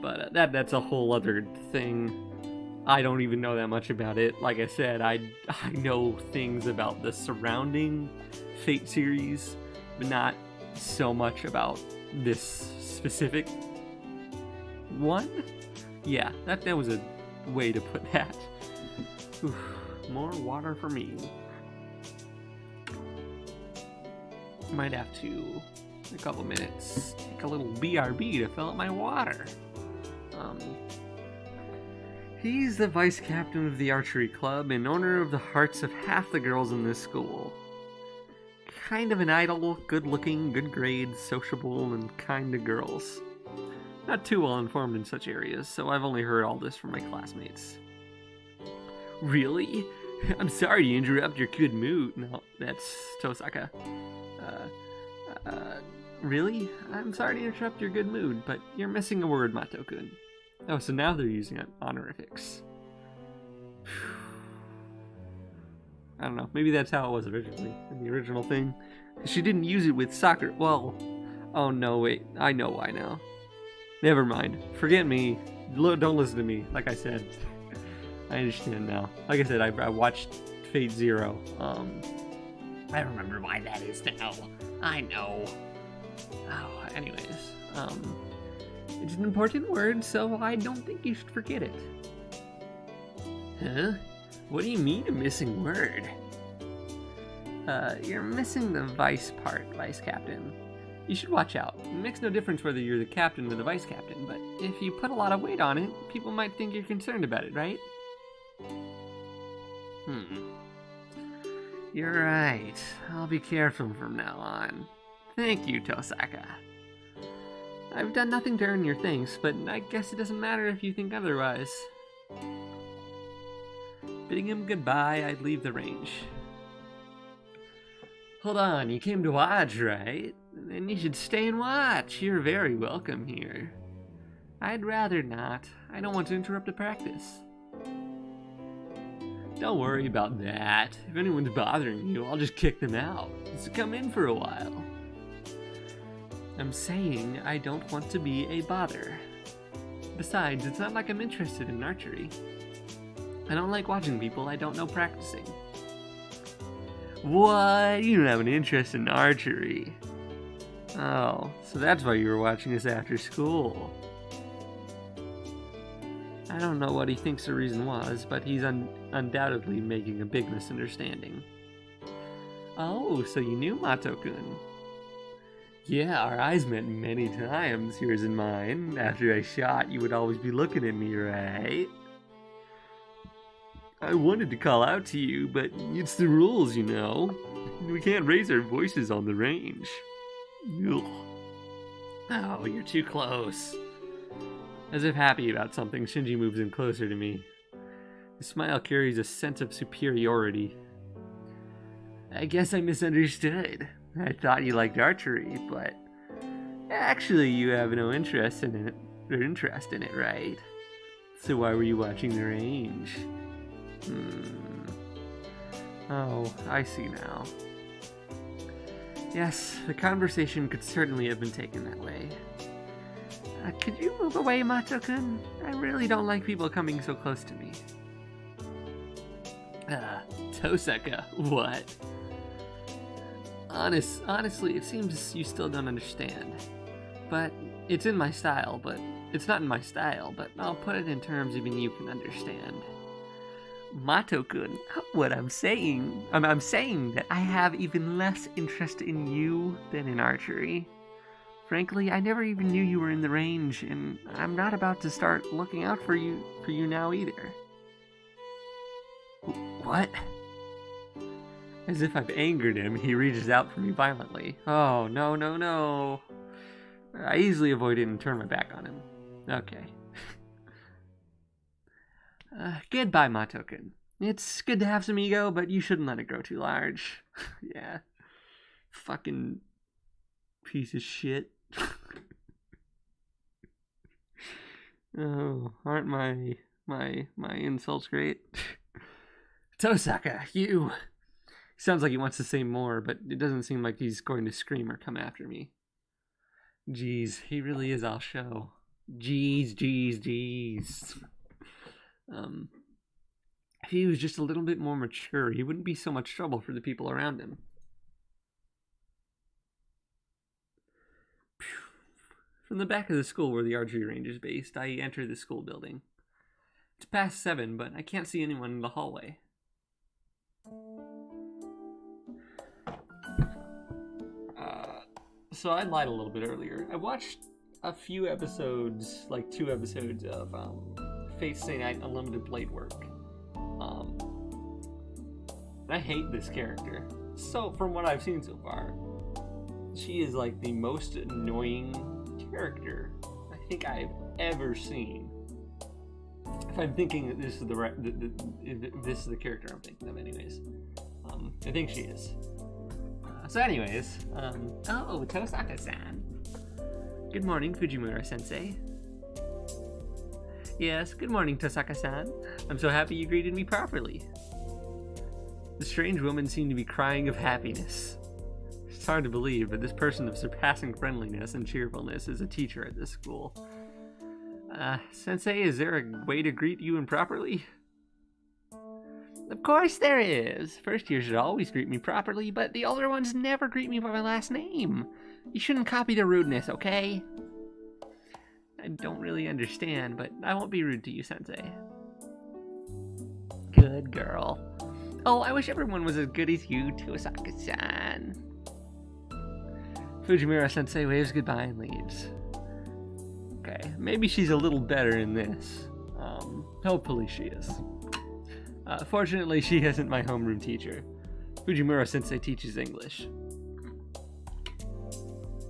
But that's a whole other thing. I don't even know that much about it. Like I said, I know things about the surrounding Fate series, but not so much about this specific one. Yeah, that was a way to put that. Oof, more water for me. Might have to, in a couple minutes, take a little BRB to fill up my water. He's the vice captain of the archery club and owner of the hearts of half the girls in this school. Kind of an idol, good-looking, good grades, sociable, and kind to girls. Not too well informed in such areas, so I've only heard all this from my classmates. Really? I'm sorry to interrupt your good mood. No, that's Tosaka. Really? I'm sorry to interrupt your good mood, but you're missing a word, Mato-kun. Oh, so now they're using honorifics. I don't know. Maybe that's how it was originally, in the original thing. She didn't use it with soccer. Well, oh no, wait. I know why now. Never mind. Forget me. Don't listen to me, like I said. I understand now. Like I said, I watched Fate Zero. I remember why that is now. I know. Oh, anyways. It's an important word, so I don't think you should forget it. Huh? What do you mean a missing word? You're missing the vice part, vice captain. You should watch out. It makes no difference whether you're the captain or the vice captain, but if you put a lot of weight on it, people might think you're concerned about it, right? You're right. I'll be careful from now on. Thank you, Tosaka. I've done nothing to earn your thanks, but I guess it doesn't matter if you think otherwise. Bidding him goodbye, I'd leave the range. Hold on, you came to watch, right? Then you should stay and watch. You're very welcome here. I'd rather not. I don't want to interrupt the practice. Don't worry about that. If anyone's bothering you, I'll just kick them out. Just come in for a while. I'm saying I don't want to be a bother. Besides, it's not like I'm interested in archery. I don't like watching people I don't know practicing. What? You don't have an interest in archery? Oh, so that's why you were watching us after school. I don't know what he thinks the reason was, but he's undoubtedly making a big misunderstanding. Oh, so you knew Mato-kun. Yeah, our eyes met many times, yours and mine. After I shot, you would always be looking at me, right? I wanted to call out to you, but it's the rules, you know. We can't raise our voices on the range. Ugh. Oh, you're too close. As if happy about something, Shinji moves in closer to me. His smile carries a sense of superiority. I guess I misunderstood. I thought you liked archery, but actually you have no interest in it, right? So why were you watching the range? Oh, I see now. Yes, the conversation could certainly have been taken that way. Could you move away, Mato-kun? I really don't like people coming so close to me. Tosaka, what? Honestly, it seems you still don't understand. But it's in my style, but it's not in my style, but I'll put it in terms even you can understand. Mato-kun, what I'm saying that I have even less interest in you than in archery. Frankly, I never even knew you were in the range, and I'm not about to start looking out for you now either. What? As if I've angered him, he reaches out for me violently. Oh, no, no, no. I easily avoid it and turn my back on him. Okay. Goodbye, Matoken. It's good to have some ego, but you shouldn't let it grow too large. Yeah. Fucking piece of shit. Oh, aren't my insults great? Tosaka, you... Sounds like he wants to say more, but it doesn't seem like he's going to scream or come after me. Jeez, he really is all show. Jeez. If he was just a little bit more mature, he wouldn't be so much trouble for the people around him. From the back of the school where the archery range is based, I enter the school building. It's past 7, but I can't see anyone in the hallway. So I lied a little bit earlier. I watched a few episodes, like 2 episodes of Fate Stay Night Unlimited Blade Work. I hate this character. So, from what I've seen so far, she is like the most annoying character I think I've ever seen. If I'm thinking that this is this is the character I'm thinking of, anyways. I think she is. So anyways, oh, Tosaka-san. Good morning, Fujimura-sensei. Yes, good morning, Tosaka-san. I'm so happy you greeted me properly. The strange woman seemed to be crying of happiness. It's hard to believe, but this person of surpassing friendliness and cheerfulness is a teacher at this school. Sensei, is there a way to greet you improperly? Of course there is. First year should always greet me properly, but the older ones never greet me by my last name. You shouldn't copy the rudeness, okay? I don't really understand, but I won't be rude to you, Sensei. Good girl. Oh, I wish everyone was as good as you, Tosaka-san. Fujimura-sensei waves goodbye and leaves. Okay, maybe she's a little better in this. Hopefully she is. Fortunately, she isn't my homeroom teacher. Fujimura-sensei teaches English.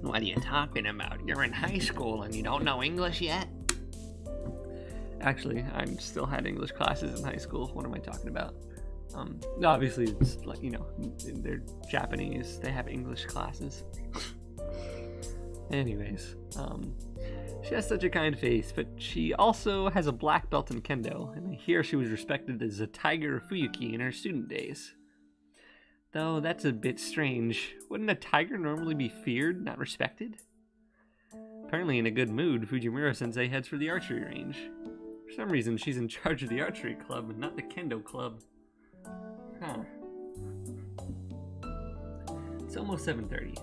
What are you talking about? You're in high school and you don't know English yet? Actually, I still had English classes in high school. What am I talking about? Obviously, it's like, you know, they're Japanese. They have English classes. Anyways, she has such a kind face, but she also has a black belt in kendo, and I hear she was respected as a tiger of Fuyuki in her student days. Though that's a bit strange. Wouldn't a tiger normally be feared, not respected? Apparently in a good mood, Fujimura-sensei heads for the archery range. For some reason, she's in charge of the archery club and not the kendo club. Huh. It's almost 7:30.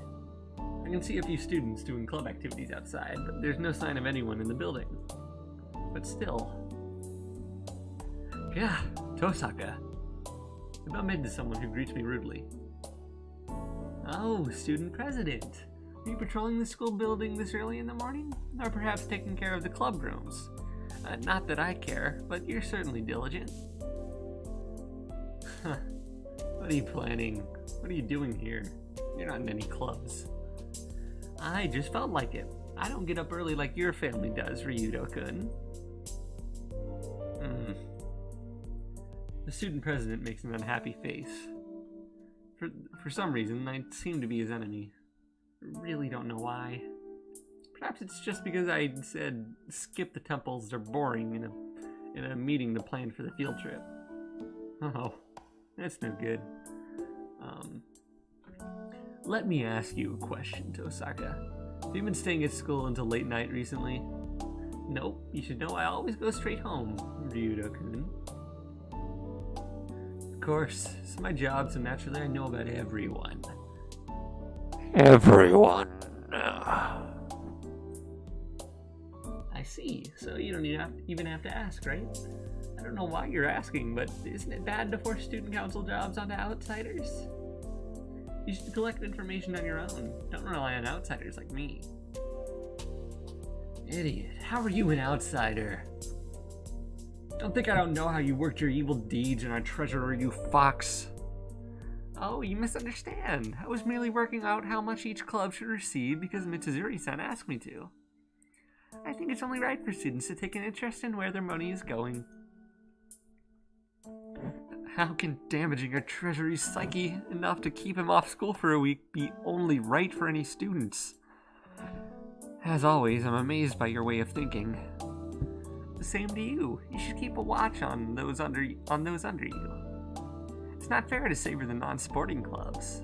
I can see a few students doing club activities outside, but there's no sign of anyone in the building. But still. Yeah, Tosaka. I bump into someone who greets me rudely. Oh, student president. Are you patrolling the school building this early in the morning? Or perhaps taking care of the club rooms? Not that I care, but you're certainly diligent. Huh. What are you planning? What are you doing here? You're not in any clubs. I just felt like it. I don't get up early like your family does, Ryudo-kun. The student president makes an unhappy face. For some reason, I seem to be his enemy. I really don't know why. Perhaps it's just because I said skip the temples, they're boring in a meeting to plan for the field trip. Oh, that's no good. Let me ask you a question, Tosaka. Have you been staying at school until late night recently? Nope, you should know I always go straight home, Ryudo-kun. Of course, it's my job, so naturally I know about everyone. Everyone. I see, so you don't even have to ask, right? I don't know why you're asking, but isn't it bad to force student council jobs onto outsiders? You should collect information on your own. Don't rely on outsiders like me. Idiot. How are you an outsider? Don't think I don't know how you worked your evil deeds in our treasurer, you fox. Oh, you misunderstand. I was merely working out how much each club should receive because Mitsuzuri-san asked me to. I think it's only right for students to take an interest in where their money is going. How can damaging our treasury's psyche enough to keep him off school for a week be only right for any students? As always, I'm amazed by your way of thinking. The same to you. You should keep a watch on those under you. It's not fair to savor the non-sporting clubs.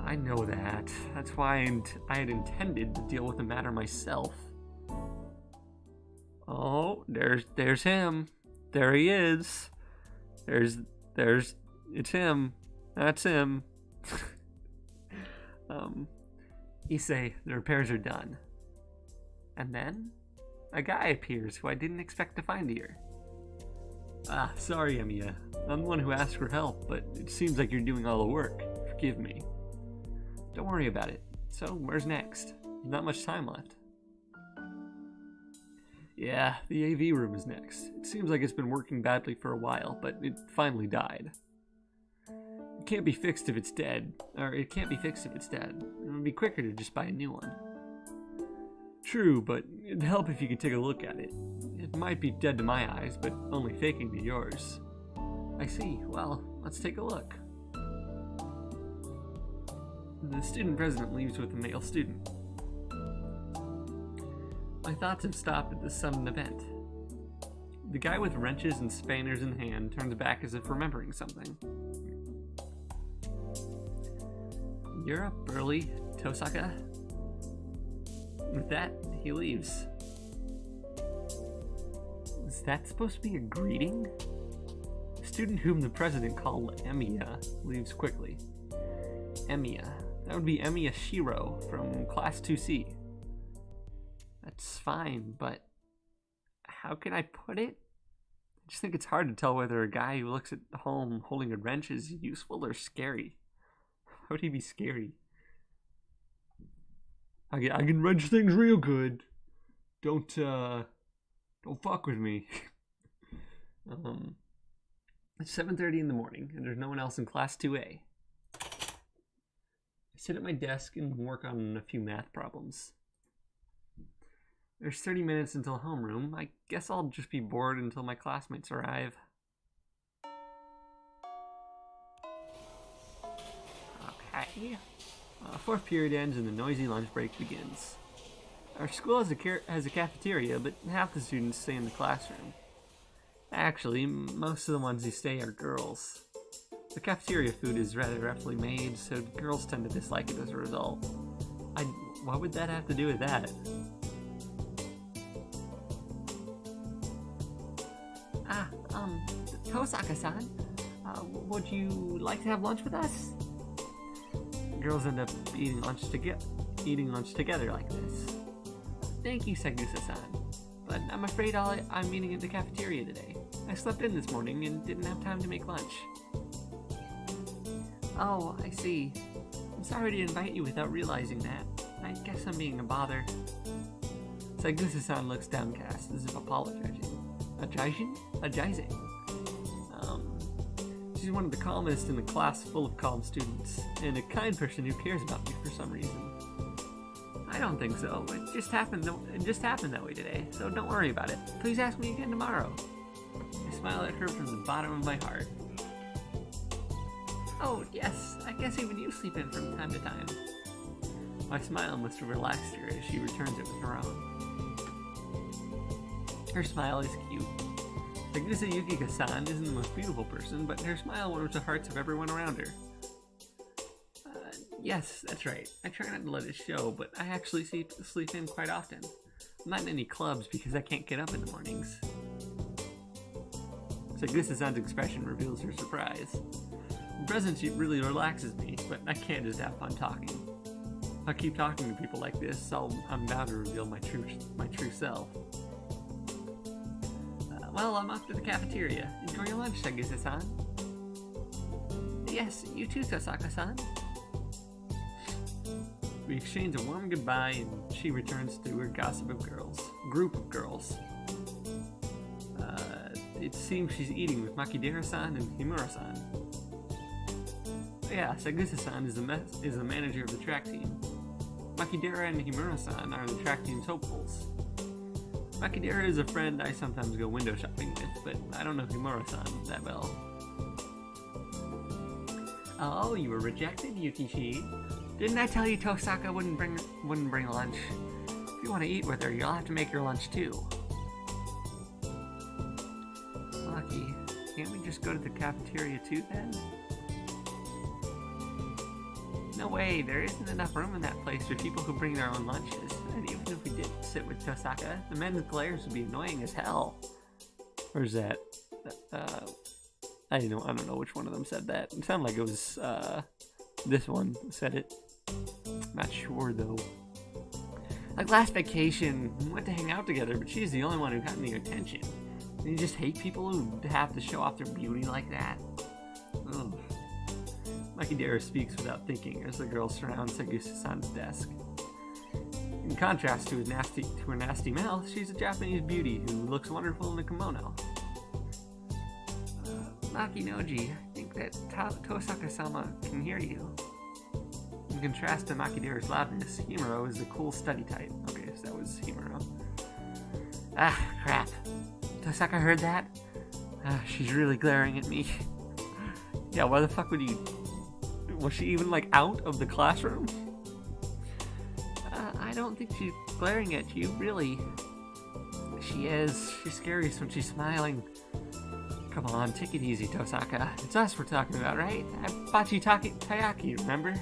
I know that. That's why I had intended to deal with the matter myself. Oh, there's him. There he is. It's him. That's him. Issei, the repairs are done. And then, a guy appears who I didn't expect to find here. Ah, sorry, Emiya. I'm the one who asked for help, but it seems like you're doing all the work. Forgive me. Don't worry about it. So, where's next? There's not much time left. Yeah, the AV room is next. It seems like it's been working badly for a while, but it finally died. It can't be fixed if it's dead. Or, it can't be fixed if it's dead. It would be quicker to just buy a new one. True, but it'd help if you could take a look at it. It might be dead to my eyes, but only faking to yours. I see. Well, let's take a look. The student president leaves with a male student. My thoughts have stopped at this sudden event. The guy with wrenches and spanners in hand turns back as if remembering something. You're up early, Tosaka. With that, he leaves. Is that supposed to be a greeting? The student whom the president called Emiya leaves quickly. Emiya. That would be Emiya Shiro from Class 2C. That's fine, but how can I put it? I just think it's hard to tell whether a guy who looks at home holding a wrench is useful or scary. How would he be scary? I can wrench things real good. Don't fuck with me. It's 7:30 in the morning, and there's no one else in Class 2A. I sit at my desk and work on a few math problems. There's 30 minutes until homeroom. I guess I'll just be bored until my classmates arrive. Okay. Fourth period ends and the noisy lunch break begins. Our school has a cafeteria, but half the students stay in the classroom. Actually, most of the ones who stay are girls. The cafeteria food is rather roughly made, so girls tend to dislike it as a result. What would that have to do with that? Tosaka-san, would you like to have lunch with us? Girls end up eating lunch together like this. Thank you, Segusa-san, but I'm afraid I'm eating at the cafeteria today. I slept in this morning and didn't have time to make lunch. Oh, I see. I'm sorry to invite you without realizing that. I guess I'm being a bother. Segusa-san looks downcast, as if apologizing. Apologizing? She's one of the calmest in the class full of calm students, and a kind person who cares about me for some reason. I don't think so. It just happened that way today, so don't worry about it. Please ask me again tomorrow. I smile at her from the bottom of my heart. Oh, yes, I guess even you sleep in from time to time. My smile must have relaxed her as she returns it with her own. Her smile is cute. Segusa Yukika-san isn't the most beautiful person, but her smile warms the hearts of everyone around her. Yes, that's right. I try not to let it show, but I actually sleep in quite often. I'm not in any clubs because I can't get up in the mornings. Segusa-san's expression reveals her surprise. The presence really relaxes me, but I can't just have fun talking. If I keep talking to people like this, I'm bound to reveal my true self. Well, I'm off to the cafeteria. Enjoy your lunch, Segusa-san. Yes, you too, Tosaka-san. We exchange a warm goodbye, and she returns to her group of girls. It seems she's eating with Makidera-san and Himura-san. Yeah, Sagusa-san is the manager of the track team. Makidera and Himura-san are the track team's hopefuls. Makidera is a friend I sometimes go window shopping with, but I don't know Himura-san that well. Oh, you were rejected, Yukichi? Didn't I tell you Tosaka wouldn't bring lunch? If you want to eat with her, you'll have to make your lunch too. Lucky, can't we just go to the cafeteria too then? No way, there isn't enough room in that place for people who bring their own lunches. And even if we did sit with Tosaka, the men's glares would be annoying as hell. Where's that? I don't know which one of them said that. It sounded like it was this one said it. Not sure though. Like last vacation, we went to hang out together, but she's the only one who got any attention. And you just hate people who have to show off their beauty like that? Ugh. Makidera speaks without thinking as the girls surround Sagusa-san's desk. In contrast to her nasty mouth, she's a Japanese beauty who looks wonderful in a kimono. Makinoji, I think that Tosaka-sama can hear you. In contrast to Makidera's loudness, Himuro is the cool study type. Okay, so that was Himuro. Ah, crap. Tosaka heard that? She's really glaring at me. Yeah, why the fuck would you... Was she even, like, out of the classroom? I don't think she's glaring at you, really. She is. She's scariest when she's smiling. Come on, take it easy, Tosaka. It's us we're talking about, right? I bought you taiyaki, remember?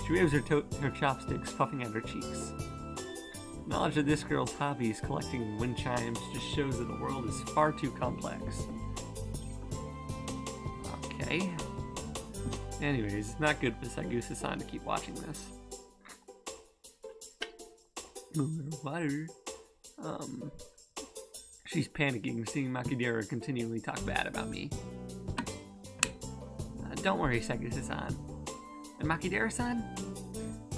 She waves her chopsticks, puffing at her cheeks. Knowledge of this girl's hobbies, collecting wind chimes, just shows that the world is far too complex. Okay. Anyways, it's not good for Sagusa-san to keep watching this. Water. She's panicking, seeing Makidera continually talk bad about me. Don't worry, Sagusa-san. And Makidera-san?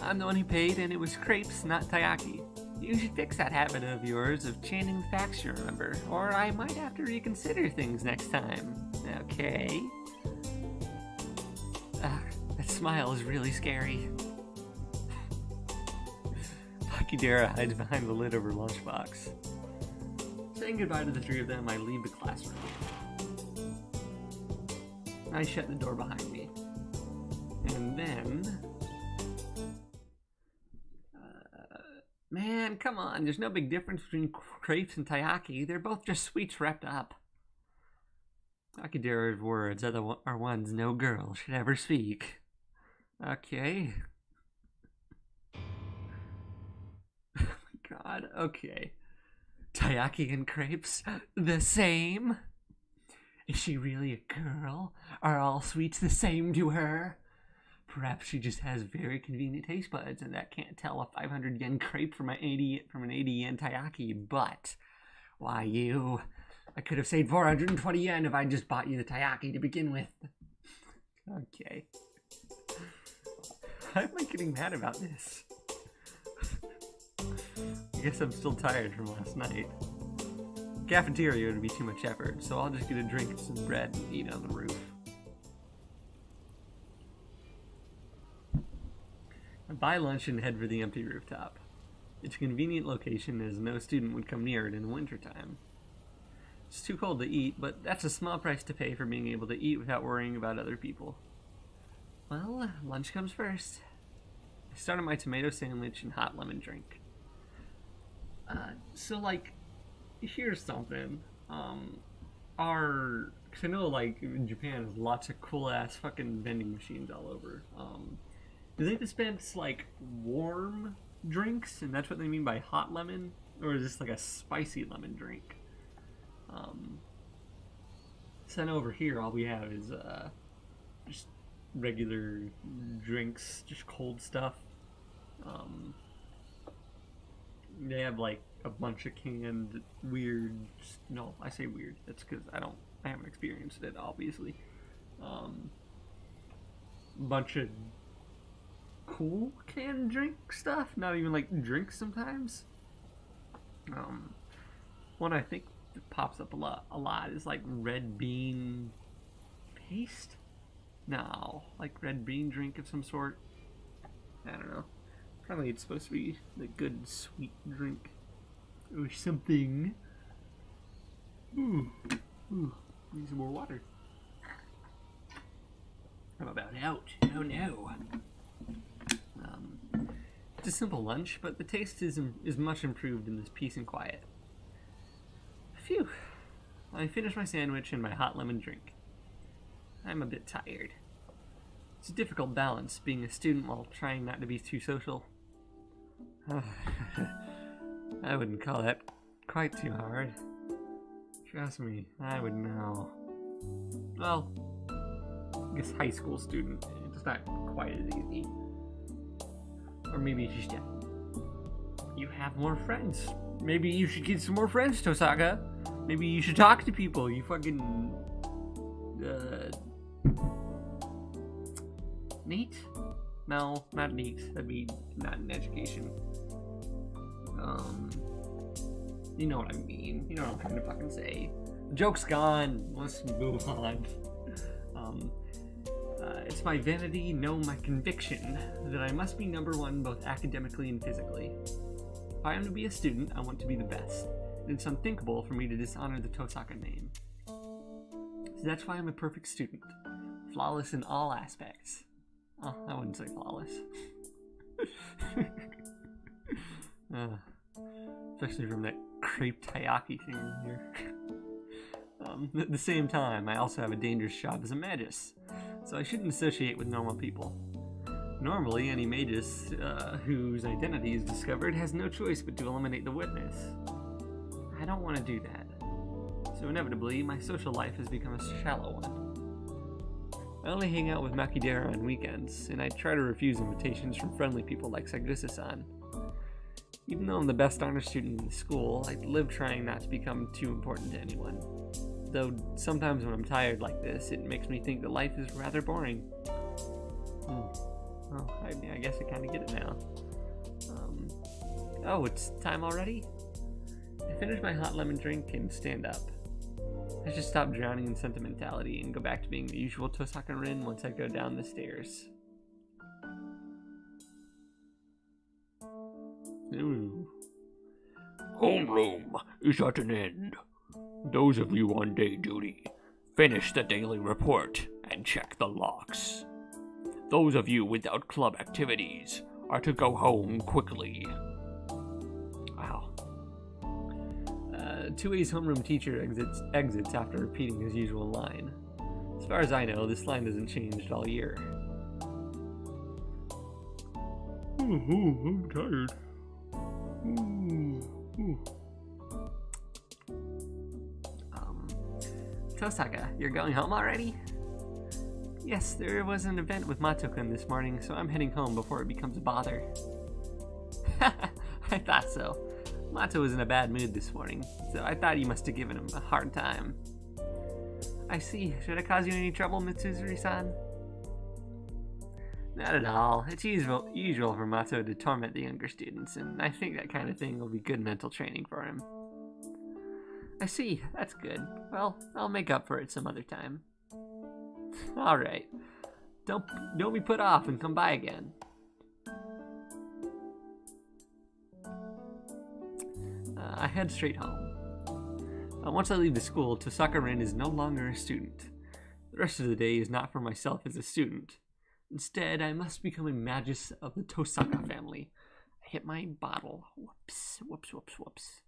I'm the one who paid, and it was crepes, not taiyaki. You should fix that habit of yours of chanting the facts you remember, or I might have to reconsider things next time. Okay? That smile is really scary. Makidera hides behind the lid of her lunchbox. Saying goodbye to the three of them, I leave the classroom. I shut the door behind me. And then... man, come on. There's no big difference between crepes and taiyaki. They're both just sweets wrapped up. Makidera's words are ones no girl should ever speak. Okay. Oh my god, okay. Taiyaki and crepes, the same? Is she really a girl? Are all sweets the same to her? Perhaps she just has very convenient taste buds and that can't tell a 500 yen crepe from an 80 yen taiyaki, but why you? I could have saved 420 yen if I just bought you the taiyaki to begin with. Okay. Why am I getting mad about this? I guess I'm still tired from last night. Cafeteria would be too much effort, so I'll just get a drink and some bread and eat on the roof. I buy lunch and head for the empty rooftop. It's a convenient location as no student would come near it in the wintertime. It's too cold to eat, but that's a small price to pay for being able to eat without worrying about other people. Well, lunch comes first. I start on my tomato sandwich and hot lemon drink. Here's something. Cause I know, like, in Japan, there's lots of cool-ass fucking vending machines all over. Do they dispense, like, warm drinks, and that's what they mean by hot lemon? Or is this, like, a spicy lemon drink? So I know over here, all we have is, just regular drinks, just cold stuff. They have, like, a bunch of canned weird... No, I say weird. That's because I haven't experienced it, obviously. Bunch of cool canned drink stuff, not even like drinks sometimes. One I think that pops up a lot is like red bean paste. No, like red bean drink of some sort. I don't know. Probably it's supposed to be the good sweet drink or something. Ooh, need some more water. I'm about out. Oh no. It's a simple lunch, but the taste is much improved in this peace and quiet. Phew. I finished my sandwich and my hot lemon drink. I'm a bit tired. It's a difficult balance being a student while trying not to be too social. I wouldn't call that quite too hard. Trust me, I would know. Well, I guess high school student, it's not quite as easy. Or maybe it's just you have more friends. Maybe you should get some more friends, Tosaka. Maybe you should talk to people. You fucking neat? No, not neat. That'd be not in education. You know what I mean. You know what I'm trying to fucking say. The joke's gone. Let's move on. It's my vanity, no, my conviction, that I must be number one both academically and physically. If I am to be a student, I want to be the best. It's unthinkable for me to dishonor the Tosaka name. So that's why I'm a perfect student. Flawless in all aspects. Oh, I wouldn't say flawless. Especially from that crepe taiyaki thing in here. At the same time, I also have a dangerous job as a magus, so I shouldn't associate with normal people. Normally, any magus whose identity is discovered has no choice but to eliminate the witness. I don't want to do that, so inevitably, my social life has become a shallow one. I only hang out with Makidera on weekends, and I try to refuse invitations from friendly people like Sagusa-san. Even though I'm the best honor student in the school, I live trying not to become too important to anyone. Though sometimes when I'm tired like this, it makes me think that life is rather boring. Well, I guess I kind of get it now. Oh, it's time already? I finish my hot lemon drink and stand up. I should stop drowning in sentimentality and go back to being the usual Tosaka Rin once I go down the stairs. Ooh. Homeroom is at an end. Those of you on day duty, finish the daily report and check the locks. Those of you without club activities are to go home quickly. Wow. 2A's homeroom teacher exits after repeating his usual line. As far as I know, this line hasn't changed all year. I'm tired. Tosaka, you're going home already? Yes, there was an event with Mato-kun this morning, so I'm heading home before it becomes a bother. I thought so. Mato was in a bad mood this morning, so I thought you must have given him a hard time. I see. Should I cause you any trouble, Mitsuzuri-san? Not at all. It's usual for Mato to torment the younger students, and I think that kind of thing will be good mental training for him. I see. That's good. Well, I'll make up for it some other time. Alright. Don't be put off and come by again. I head straight home. Once I leave the school, Tosaka Rin is no longer a student. The rest of the day is not for myself as a student. Instead, I must become a magus of the Tosaka family. I hit my bottle. Whoops, whoops, whoops, whoops.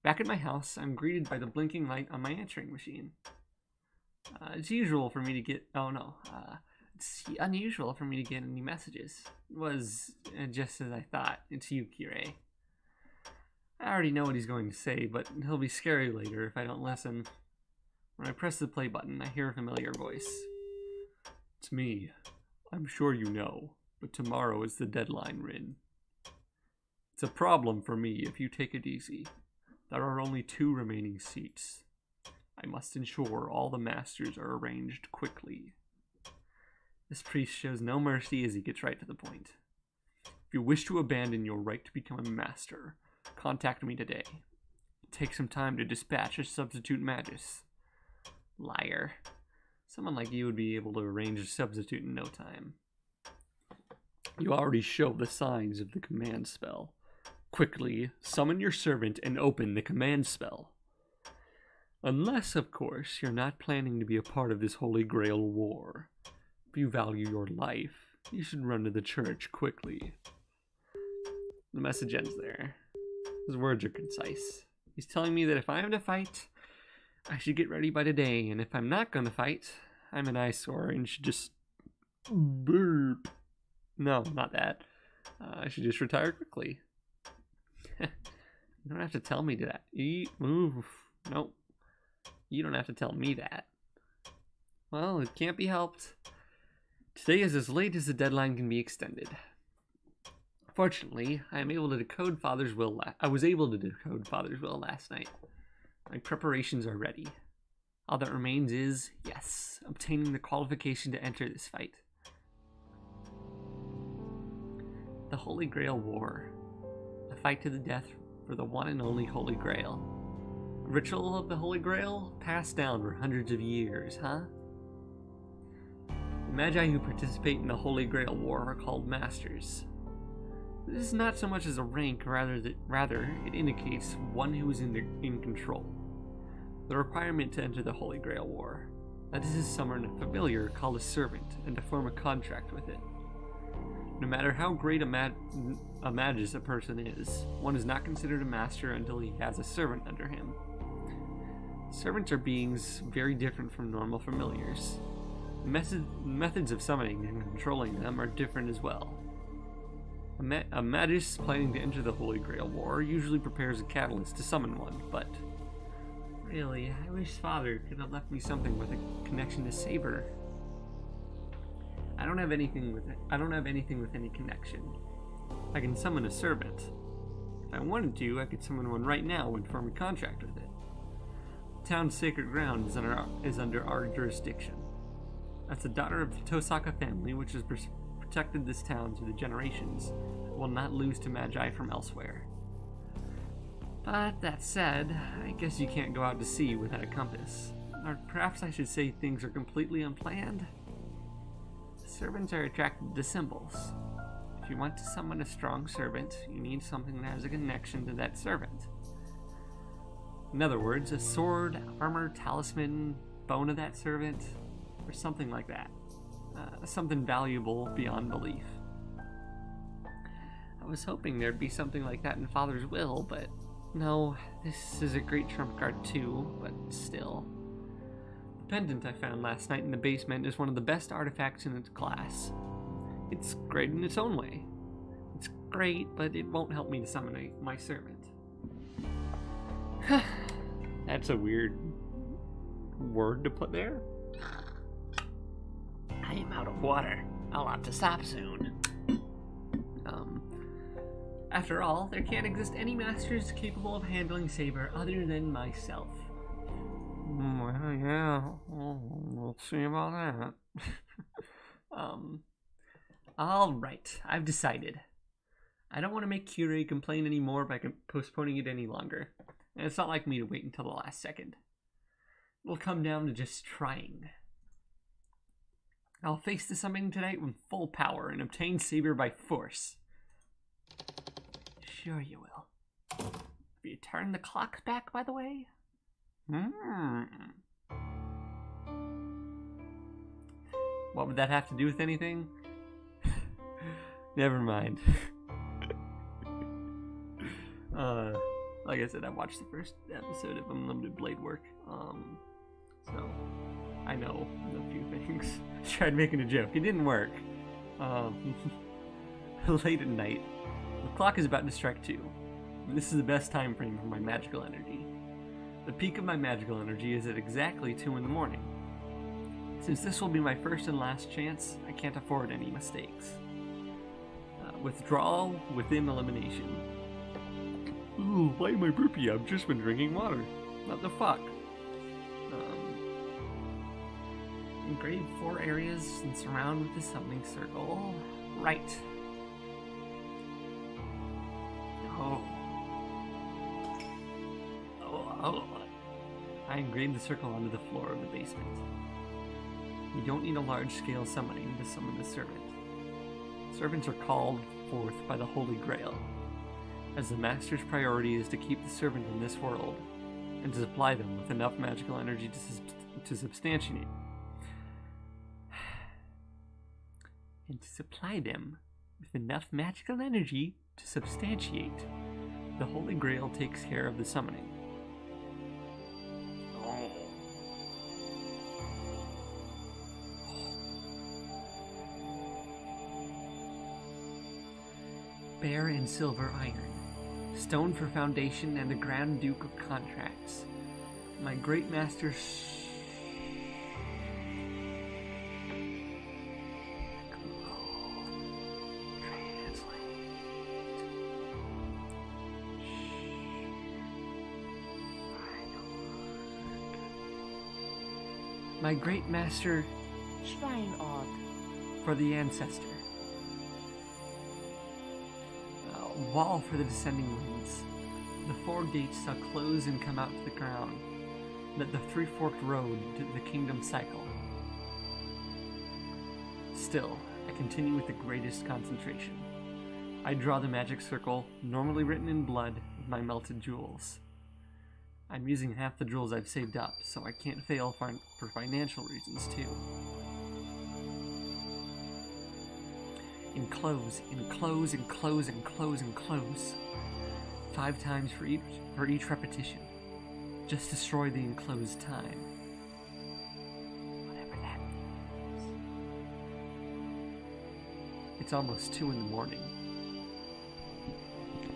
Back at my house, I'm greeted by the blinking light on my answering machine. It's usual for me to get... Oh, no. It's unusual for me to get any messages. It was just as I thought. It's you, Kirei. I already know what he's going to say, but he'll be scary later if I don't listen. When I press the play button, I hear a familiar voice. It's me. I'm sure you know, but tomorrow is the deadline, Rin. It's a problem for me if you take it easy. There are only 2 remaining seats. I must ensure all the masters are arranged quickly. This priest shows no mercy as he gets right to the point. If you wish to abandon your right to become a master, contact me today. Take some time to dispatch a substitute magus. Liar. Someone like you would be able to arrange a substitute in no time. You already show the signs of the command spell. Quickly, summon your servant and open the command spell. Unless, of course, you're not planning to be a part of this Holy Grail war. If you value your life, you should run to the church quickly. The message ends there. His words are concise. He's telling me that if I am to fight, I should get ready by today, and if I'm not going to fight, I'm an eyesore and should just burp. No, not that. I should just retire quickly. You don't have to tell me that. Move. Nope. You don't have to tell me that. Well, it can't be helped. Today is as late as the deadline can be extended. Fortunately, I am able to decode Father's will. I was able to decode Father's will last night. My preparations are ready. All that remains is, yes, obtaining the qualification to enter this fight. The Holy Grail War. A fight to the death for the one and only Holy Grail. A ritual of the Holy Grail passed down for hundreds of years, huh? The Magi who participate in the Holy Grail War are called Masters. This is not so much as a rank, rather it indicates one who is in control. The requirement to enter the Holy Grail War. That is to summon a familiar called a servant and to form a contract with it. No matter how great a magus a person is, one is not considered a master until he has a servant under him. Servants are beings very different from normal familiars. Methods of summoning and controlling them are different as well. A magus planning to enter the Holy Grail War usually prepares a catalyst to summon one, but really, I wish Father could have left me something with a connection to Saber. I don't have anything with any connection. I can summon a servant. If I wanted to, I could summon one right now and form a contract with it. The town's sacred ground is under our jurisdiction. As the daughter of the Tosaka family, which has protected this town through the generations, I will not lose to Magi from elsewhere. But that said, I guess you can't go out to sea without a compass. Or perhaps I should say things are completely unplanned. Servants are attracted to symbols. If you want to summon a strong servant, you need something that has a connection to that servant. In other words, a sword, armor, talisman, bone of that servant, or something like that. Something valuable beyond belief. I was hoping there'd be something like that in Father's will, but no, this is a great trump card too, but still. The pendant I found last night in the basement is one of the best artifacts in its class. It's great in its own way. It's great, but it won't help me to summon my servant. That's a weird word to put there. I am out of water. I'll have to stop soon. After all, there can't exist any masters capable of handling Saber other than myself. Well, yeah, we'll see about that. Alright, I've decided. I don't want to make Curie complain anymore by postponing it any longer. And it's not like me to wait until the last second. It'll come down to just trying. I'll face the summoning tonight with full power and obtain Saber by force. Sure you will. Have you turned the clock back, by the way? What would that have to do with anything? Never mind. Like I said, I watched the first episode of Unlimited Blade Work. So I know a few things. Tried making a joke. It didn't work. Late at night. The clock is about to strike 2. This is the best time frame for my magical energy. The peak of my magical energy is at exactly 2 in the morning. Since this will be my first and last chance, I can't afford any mistakes. Withdrawal within elimination. Ooh, why am I burpy? I've just been drinking water. What the fuck? Engrave 4 areas and surround with the summoning circle. Right. Oh. Oh. I engraved the circle onto the floor of the basement. You don't need a large-scale summoning to summon the servant. Servants are called forth by the Holy Grail, as the Master's priority is to keep the servant in this world, and to supply them with enough magical energy to substantiate. And to supply them with enough magical energy to substantiate. The Holy Grail takes care of the summoning. Bear and silver iron, stone for foundation and the Grand Duke of contracts. My great master My great master Schweinort. for the ancestor. Wall for the descending winds. The 4 gates shall close and come out to the ground. Let the 3-forked road to the kingdom cycle. Still, I continue with the greatest concentration. I draw the magic circle, normally written in blood, with my melted jewels. I'm using half the jewels I've saved up, so I can't fail for financial reasons too. Enclose, enclose, enclose, enclose, enclose. 5 times for each repetition. Just destroy the enclosed time. Whatever that means. It's almost 2 in the morning.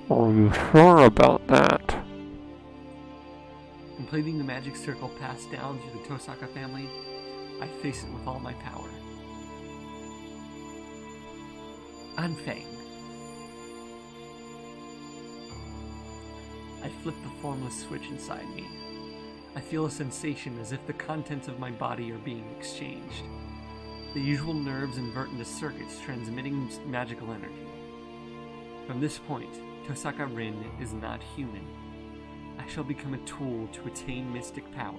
Are you sure about that? Completing the magic circle passed down through the Tosaka family, I face it with all my power. Unfang. I flip the formless switch inside me. I feel a sensation as if the contents of my body are being exchanged. The usual nerves invert into circuits transmitting magical energy. From this point, Tosaka Rin is not human. I shall become a tool to attain mystic power.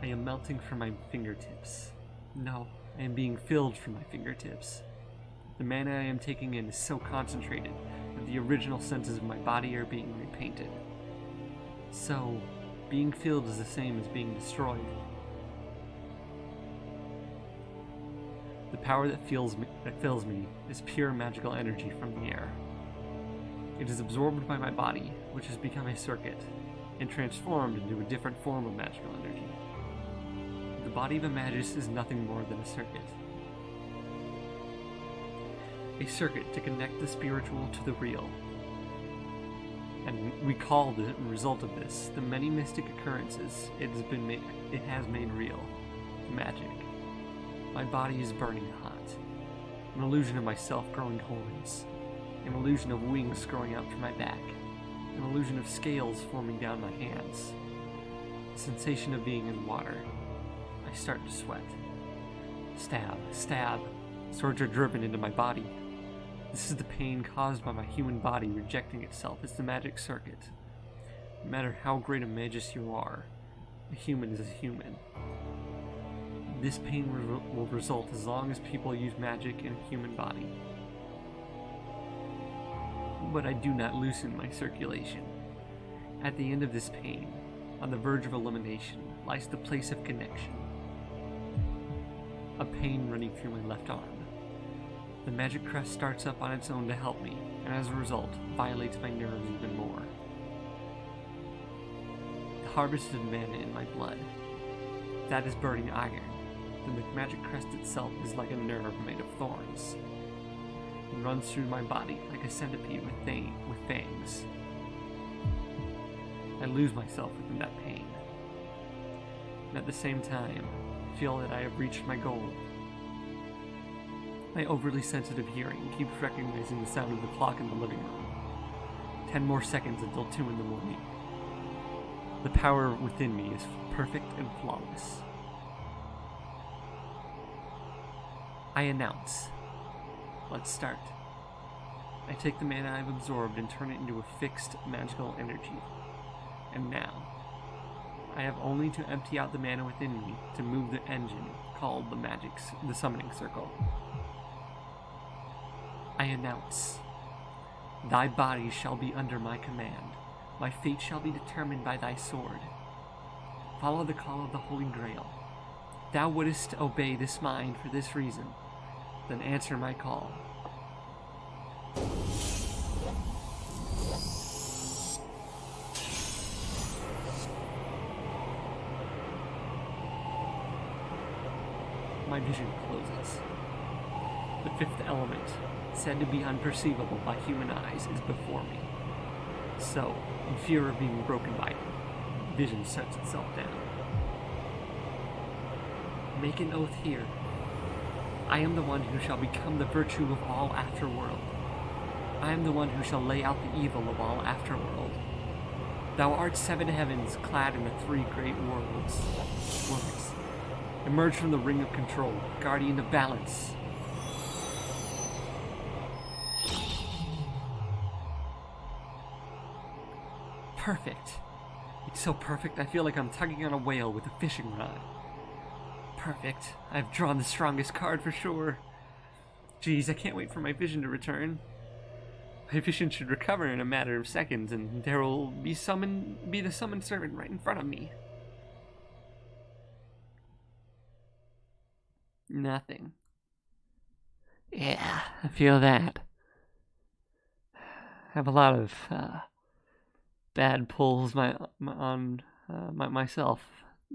I am melting from my fingertips. No, I am being filled from my fingertips. The mana I am taking in is so concentrated that the original senses of my body are being repainted. So, being filled is the same as being destroyed. The power that fills me is pure magical energy from the air. It is absorbed by my body, which has become a circuit, and transformed into a different form of magical energy. The body of a magus is nothing more than a circuit. A circuit to connect the spiritual to the real. And we call the result of this the many mystic occurrences it has made real. Magic. My body is burning hot. An illusion of myself growing horns. An illusion of wings growing out from my back. An illusion of scales forming down my hands. A sensation of being in water. I start to sweat. Stab, stab. Swords are driven into my body. This is the pain caused by my human body rejecting itself as the magic circuit. No matter how great a magus you are, a human is a human. This pain will result as long as people use magic in a human body. But I do not loosen my circulation. At the end of this pain, on the verge of elimination, lies the place of connection. A pain running through my left arm. The magic crest starts up on its own to help me, and as a result, violates my nerves even more. The harvested mana in my blood. That is burning iron. Then the magic crest itself is like a nerve made of thorns. It runs through my body like a centipede with fangs. I lose myself within that pain. And at the same time, feel that I have reached my goal. My overly sensitive hearing keeps recognizing the sound of the clock in the living room. 10 more seconds until 2 in the morning. The power within me is perfect and flawless. I announce. Let's start. I take the mana I've absorbed and turn it into a fixed magical energy. And now, I have only to empty out the mana within me to move the engine called the summoning circle. I announce. Thy body shall be under my command. My fate shall be determined by thy sword. Follow the call of the Holy Grail. Thou wouldest obey this mind for this reason. Then answer my call. My vision closes. The fifth element, said to be unperceivable by human eyes, is before me. So, in fear of being broken by it, vision shuts itself down. Make an oath here. I am the one who shall become the virtue of all afterworld. I am the one who shall lay out the evil of all afterworld. Thou art seven heavens clad in the three great worlds. Emerge from the ring of control, guardian of balance. Perfect. It's so perfect, I feel like I'm tugging on a whale with a fishing rod. Perfect. I've drawn the strongest card for sure. Geez, I can't wait for my vision to return. My vision should recover in a matter of seconds, and there will be the summoned servant right in front of me. Nothing. Yeah, I feel that. I have a lot of bad pulls on myself,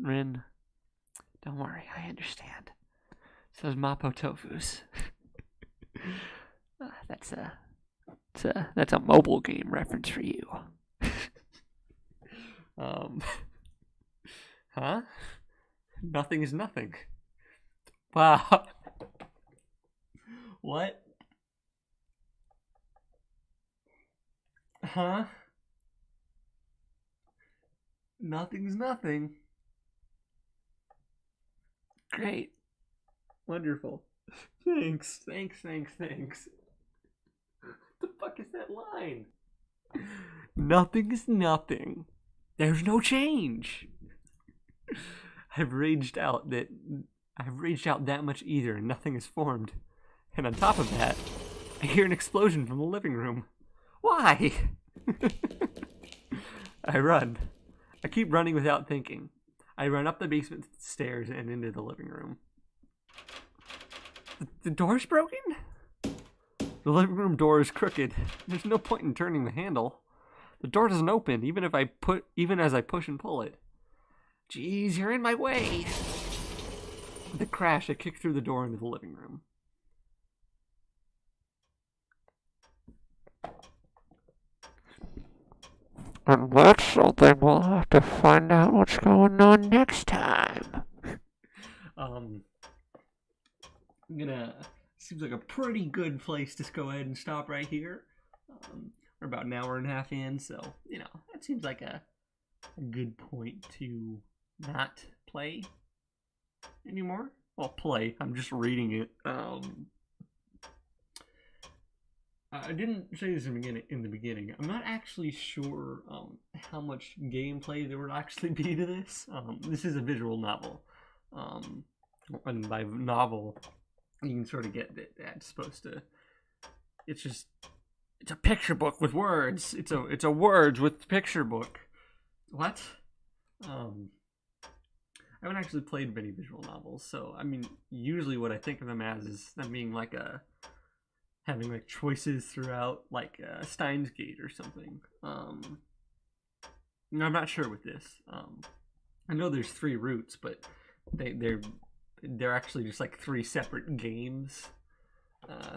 Rin. Don't worry, I understand. It's those Mapo Tofus. That's a mobile game reference for you. Huh? Nothing is nothing. Wow. What? Huh? Nothing's nothing. Great. Wonderful. Thanks. What the fuck is that line? Nothing is nothing. There's no change. I've raged out that much ether and nothing is formed. And on top of that, I hear an explosion from the living room. Why? I run. I keep running without thinking. I run up the basement stairs and into the living room. The door's broken? The living room door is crooked. There's no point in turning the handle. The door doesn't open, even as I push and pull it. Jeez, you're in my way. With a crash, I kick through the door into the living room. And that's something we'll have to find out what's going on next time. Seems like a pretty good place to go ahead and stop right here. We're about an hour and a half in, so, that seems like a good point to not play anymore. Well, play. I'm just reading it. I didn't say this in the beginning. I'm not actually sure how much gameplay there would actually be to this. This is a visual novel. And by novel, you can sort of get that that's supposed to... It's a picture book with words. It's a words with picture book. What? I haven't actually played many visual novels, so, usually what I think of them as is them being having choices throughout, Steins Gate or something. I'm not sure with this. I know there's 3 routes, but they're actually just three separate games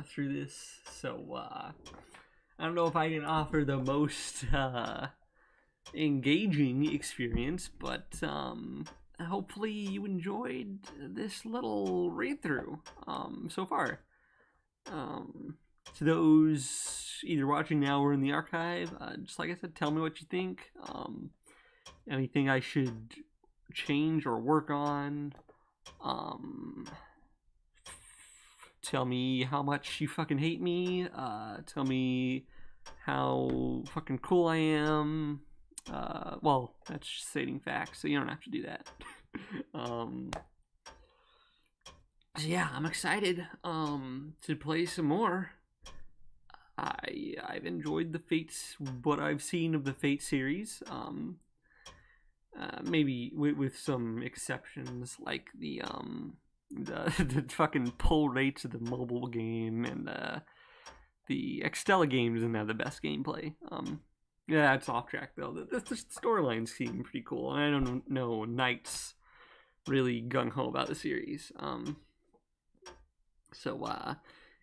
through this. So I don't know if I can offer the most engaging experience, but hopefully you enjoyed this little read through so far. To those either watching now or in the archive, just like I said, tell me what you think. anything I should change or work on. Tell me how much you fucking hate me. Tell me how fucking cool I am. Well, that's just stating facts, so you don't have to do that. So yeah, I'm excited to play some more. I've enjoyed the Fates, what I've seen of the Fate series. Maybe with some exceptions, like the the fucking pull rates of the mobile game, and the Extella game isn't that the best gameplay. Yeah, it's off track though. The storylines seem pretty cool, and I don't know Knight's really gung ho about the series. So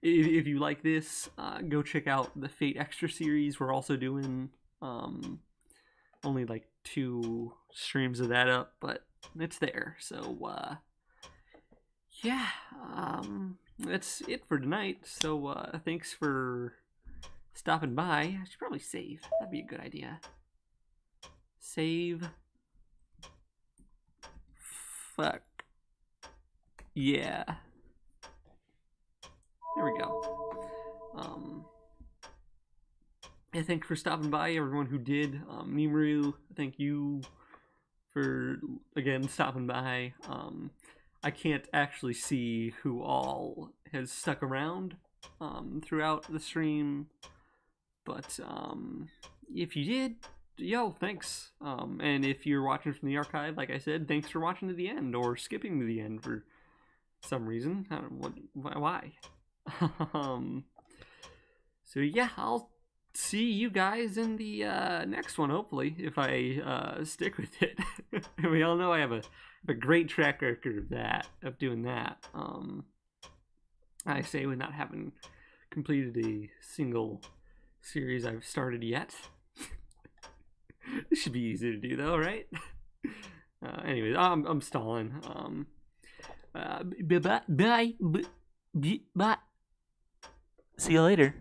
if you like this, go check out the Fate Extra series. We're also doing only like 2 streams of that up, but it's there. So yeah, that's it for tonight. So thanks for stopping by. I should probably save. That'd be a good idea. Save. Fuck. Yeah. There we go. I thank for stopping by, everyone who did. Nimuru, thank you for, again, stopping by. I can't actually see who all has stuck around throughout the stream, but if you did, yo, thanks. And if you're watching from the archive, like I said, thanks for watching to the end, or skipping to the end for some reason. I don't know why. So yeah, I'll see you guys in the next one, hopefully, if I stick with it. We all know I have a great track record of that, of doing that. I say with not having completed a single series I've started yet. This should be easy to do though, right? Anyways, I'm stalling. Bye. See you later.